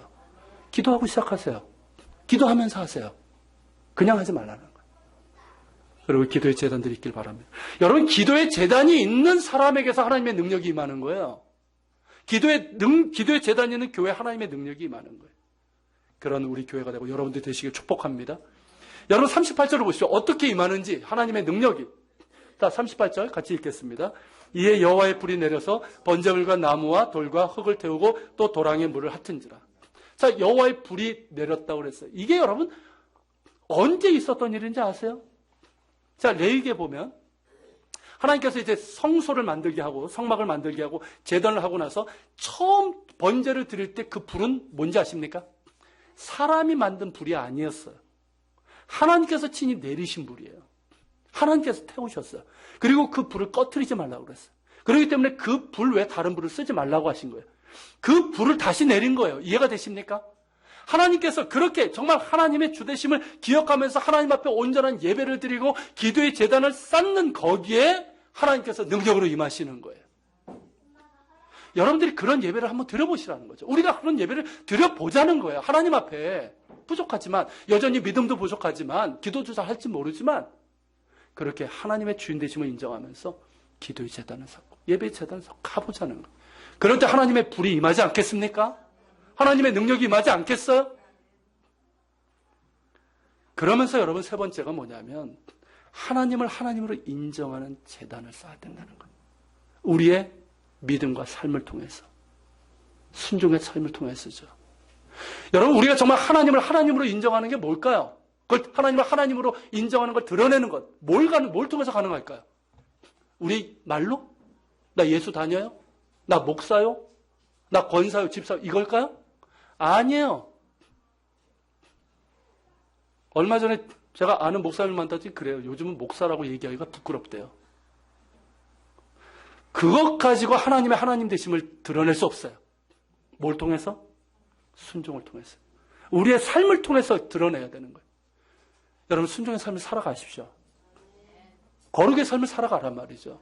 기도하고 시작하세요. 기도하면서 하세요. 그냥 하지 말라는 거예요. 그리고 기도의 재단들이 있길 바랍니다. 여러분 기도의 재단이 있는 사람에게서 하나님의 능력이 임하는 거예요. 기도의 재단이 있는 교회 하나님의 능력이 임하는 거예요. 그런 우리 교회가 되고 여러분들 되시길 축복합니다. 여러분 38절을 보시죠. 어떻게 임하는지 하나님의 능력이. 자 38절 같이 읽겠습니다. 이에 여호와의 불이 내려서 번제물과 나무와 돌과 흙을 태우고 또 도랑에 물을 핫은지라. 자 여호와의 불이 내렸다고 그랬어요. 이게 여러분 언제 있었던 일인지 아세요? 자 레위기에 보면 하나님께서 이제 성소를 만들게 하고 성막을 만들게 하고 제단을 하고 나서 처음 번제를 드릴 때 그 불은 뭔지 아십니까? 사람이 만든 불이 아니었어요. 하나님께서 친히 내리신 불이에요. 하나님께서 태우셨어요. 그리고 그 불을 꺼트리지 말라고 그랬어요. 그렇기 때문에 그 불 외에 다른 불을 쓰지 말라고 하신 거예요. 그 불을 다시 내린 거예요. 이해가 되십니까? 하나님께서 그렇게 정말 하나님의 주되심을 기억하면서 하나님 앞에 온전한 예배를 드리고 기도의 제단을 쌓는 거기에 하나님께서 능력으로 임하시는 거예요. 여러분들이 그런 예배를 한번 드려보시라는 거죠. 우리가 그런 예배를 드려보자는 거예요. 하나님 앞에 부족하지만 여전히 믿음도 부족하지만 기도도 잘 할지 모르지만 그렇게 하나님의 주인 되심을 인정하면서 기도의 제단을 쌓고 예배의 제단을 쌓고 가보자는 거예요. 그럴 때 하나님의 불이 임하지 않겠습니까? 하나님의 능력이 임하지 않겠어요? 그러면서 여러분 세 번째가 뭐냐면 하나님을 하나님으로 인정하는 제단을 쌓아야 된다는 거예요. 우리의 믿음과 삶을 통해서 순종의 삶을 통해서죠. 여러분 우리가 정말 하나님을 하나님으로 인정하는 게 뭘까요? 그걸 하나님을 하나님으로 인정하는 걸 드러내는 것 뭘 통해서 가능할까요? 우리 말로? 나 예수 다녀요? 나 목사요? 나 권사요? 집사요? 이걸까요? 아니에요. 얼마 전에 제가 아는 목사님 만났더니 그래요. 요즘은 목사라고 얘기하기가 부끄럽대요. 그것 가지고 하나님의 하나님 되심을 드러낼 수 없어요. 뭘 통해서? 순종을 통해서. 우리의 삶을 통해서 드러내야 되는 거예요. 여러분, 순종의 삶을 살아가십시오. 거룩의 삶을 살아가란 말이죠.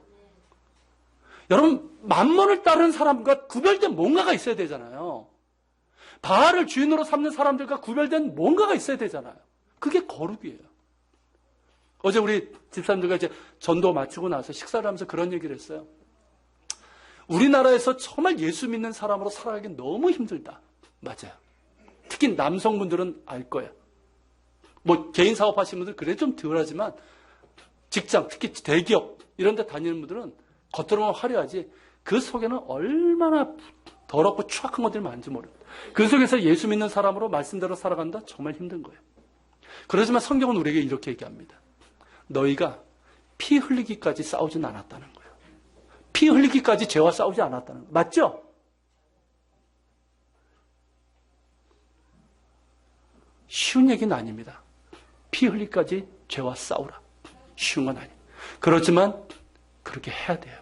여러분, 만몬을 따르는 사람과 구별된 뭔가가 있어야 되잖아요. 바알을 주인으로 삼는 사람들과 구별된 뭔가가 있어야 되잖아요. 그게 거룩이에요. 어제 우리 집사님들과 이제 전도 마치고 나서 식사를 하면서 그런 얘기를 했어요. 우리나라에서 정말 예수 믿는 사람으로 살아가기 너무 힘들다. 맞아요. 특히 남성분들은 알 거예요. 뭐 개인 사업하시는 분들 그래 좀 덜하지만 직장, 특히 대기업 이런 데 다니는 분들은 겉으로만 화려하지 그 속에는 얼마나 더럽고 추악한 것들이 많은지 모릅니다. 그 속에서 예수 믿는 사람으로 말씀대로 살아간다? 정말 힘든 거예요. 그렇지만 성경은 우리에게 이렇게 얘기합니다. 너희가 피 흘리기까지 싸우진 않았다는 거예요. 피 흘리기까지 죄와 싸우지 않았다는 거예요. 맞죠? 쉬운 얘기는 아닙니다. 피 흘리기까지 죄와 싸우라. 쉬운 건 아니에요. 그렇지만 그렇게 해야 돼요.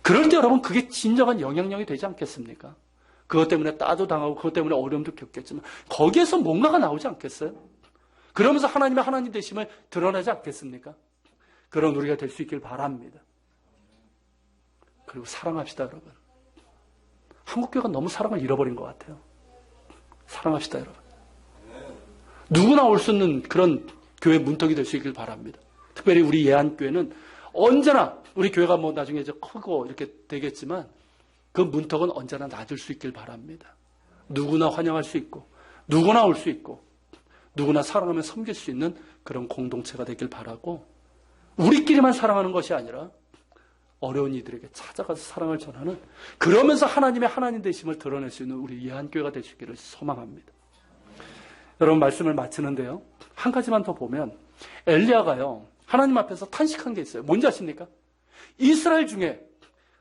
그럴 때 여러분 그게 진정한 영향력이 되지 않겠습니까? 그것 때문에 따도 당하고 그것 때문에 어려움도 겪겠지만 거기에서 뭔가가 나오지 않겠어요? 그러면서 하나님의 하나님 되심을 드러나지 않겠습니까? 그런 우리가 될 수 있길 바랍니다. 그리고 사랑합시다, 여러분. 한국교회가 너무 사랑을 잃어버린 것 같아요. 사랑합시다, 여러분. 누구나 올 수 있는 그런 교회 문턱이 될 수 있길 바랍니다. 특별히 우리 예한교회는 언제나 우리 교회가 뭐 나중에 이제 크고 이렇게 되겠지만 그 문턱은 언제나 낮을 수 있길 바랍니다. 누구나 환영할 수 있고 누구나 올 수 있고 누구나 사랑하며 섬길 수 있는 그런 공동체가 되길 바라고 우리끼리만 사랑하는 것이 아니라 어려운 이들에게 찾아가서 사랑을 전하는 그러면서 하나님의 하나님 되심을 드러낼 수 있는 우리 예한교회가 될 수 있기를 소망합니다. 여러분 말씀을 마치는데요. 한 가지만 더 보면 엘리야가요. 하나님 앞에서 탄식한 게 있어요. 뭔지 아십니까? 이스라엘 중에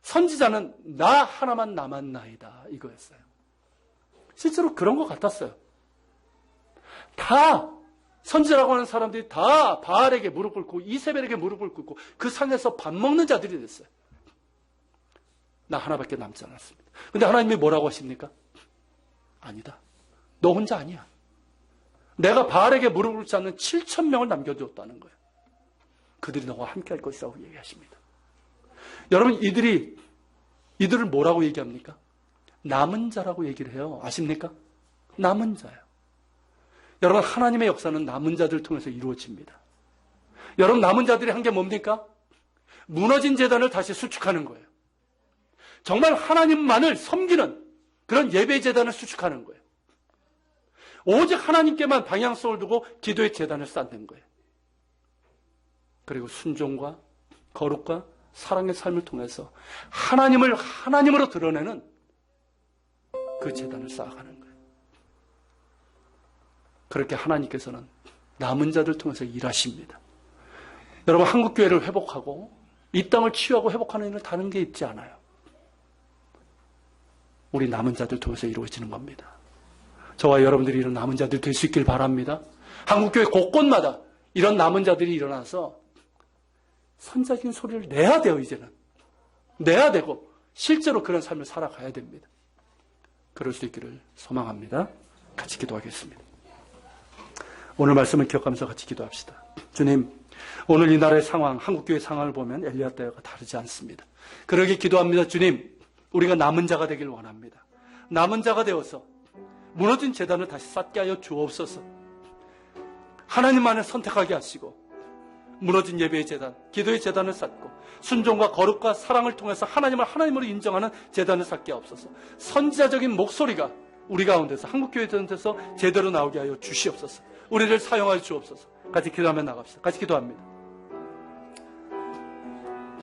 선지자는 나 하나만 남았나이다. 이거였어요. 실제로 그런 것 같았어요. 다 선지자라고 하는 사람들이 다 바알에게 무릎 꿇고 이세벨에게 무릎을 꿇고 그 산에서 밥 먹는 자들이 됐어요. 나 하나밖에 남지 않았습니다. 근데 하나님이 뭐라고 하십니까? 아니다. 너 혼자 아니야. 내가 바알에게 무릎 꿇지 않는 7,000명을 남겨두었다는 거예요. 그들이 너와 함께 할 것이라고 얘기하십니다. 여러분 이들을 뭐라고 얘기합니까? 남은 자라고 얘기를 해요. 아십니까? 남은 자예요. 여러분 하나님의 역사는 남은 자들을 통해서 이루어집니다. 여러분 남은 자들이 한 게 뭡니까? 무너진 제단을 다시 수축하는 거예요. 정말 하나님만을 섬기는 그런 예배 제단을 수축하는 거예요. 오직 하나님께만 방향성을 두고 기도의 제단을 쌓는 거예요. 그리고 순종과 거룩과 사랑의 삶을 통해서 하나님을 하나님으로 드러내는 그 제단을 쌓아가는 거예요. 그렇게 하나님께서는 남은 자들 통해서 일하십니다. 여러분 한국교회를 회복하고 이 땅을 치유하고 회복하는 일은 다른 게 있지 않아요. 우리 남은 자들 통해서 이루어지는 겁니다. 저와 여러분들이 이런 남은 자들 될 수 있길 바랍니다. 한국교회 곳곳마다 이런 남은 자들이 일어나서 선자적인 소리를 내야 돼요. 이제는 내야 되고 실제로 그런 삶을 살아가야 됩니다. 그럴 수 있기를 소망합니다. 같이 기도하겠습니다. 오늘 말씀을 기억하면서 같이 기도합시다. 주님, 오늘 이 나라의 상황, 한국교회 상황을 보면 엘리야 때와 다르지 않습니다. 그러게 기도합니다. 주님, 우리가 남은 자가 되길 원합니다. 남은 자가 되어서 무너진 제단을 다시 쌓게 하여 주옵소서. 하나님만을 선택하게 하시고 무너진 예배의 제단, 기도의 제단을 쌓고 순종과 거룩과 사랑을 통해서 하나님을 하나님으로 인정하는 제단을 쌓게 하옵소서. 선지자적인 목소리가 우리 가운데서 한국교회 가운데서 제대로 나오게 하여 주시옵소서. 우리를 사용하여 주옵소서. 같이 기도하며 나갑시다. 같이 기도합니다.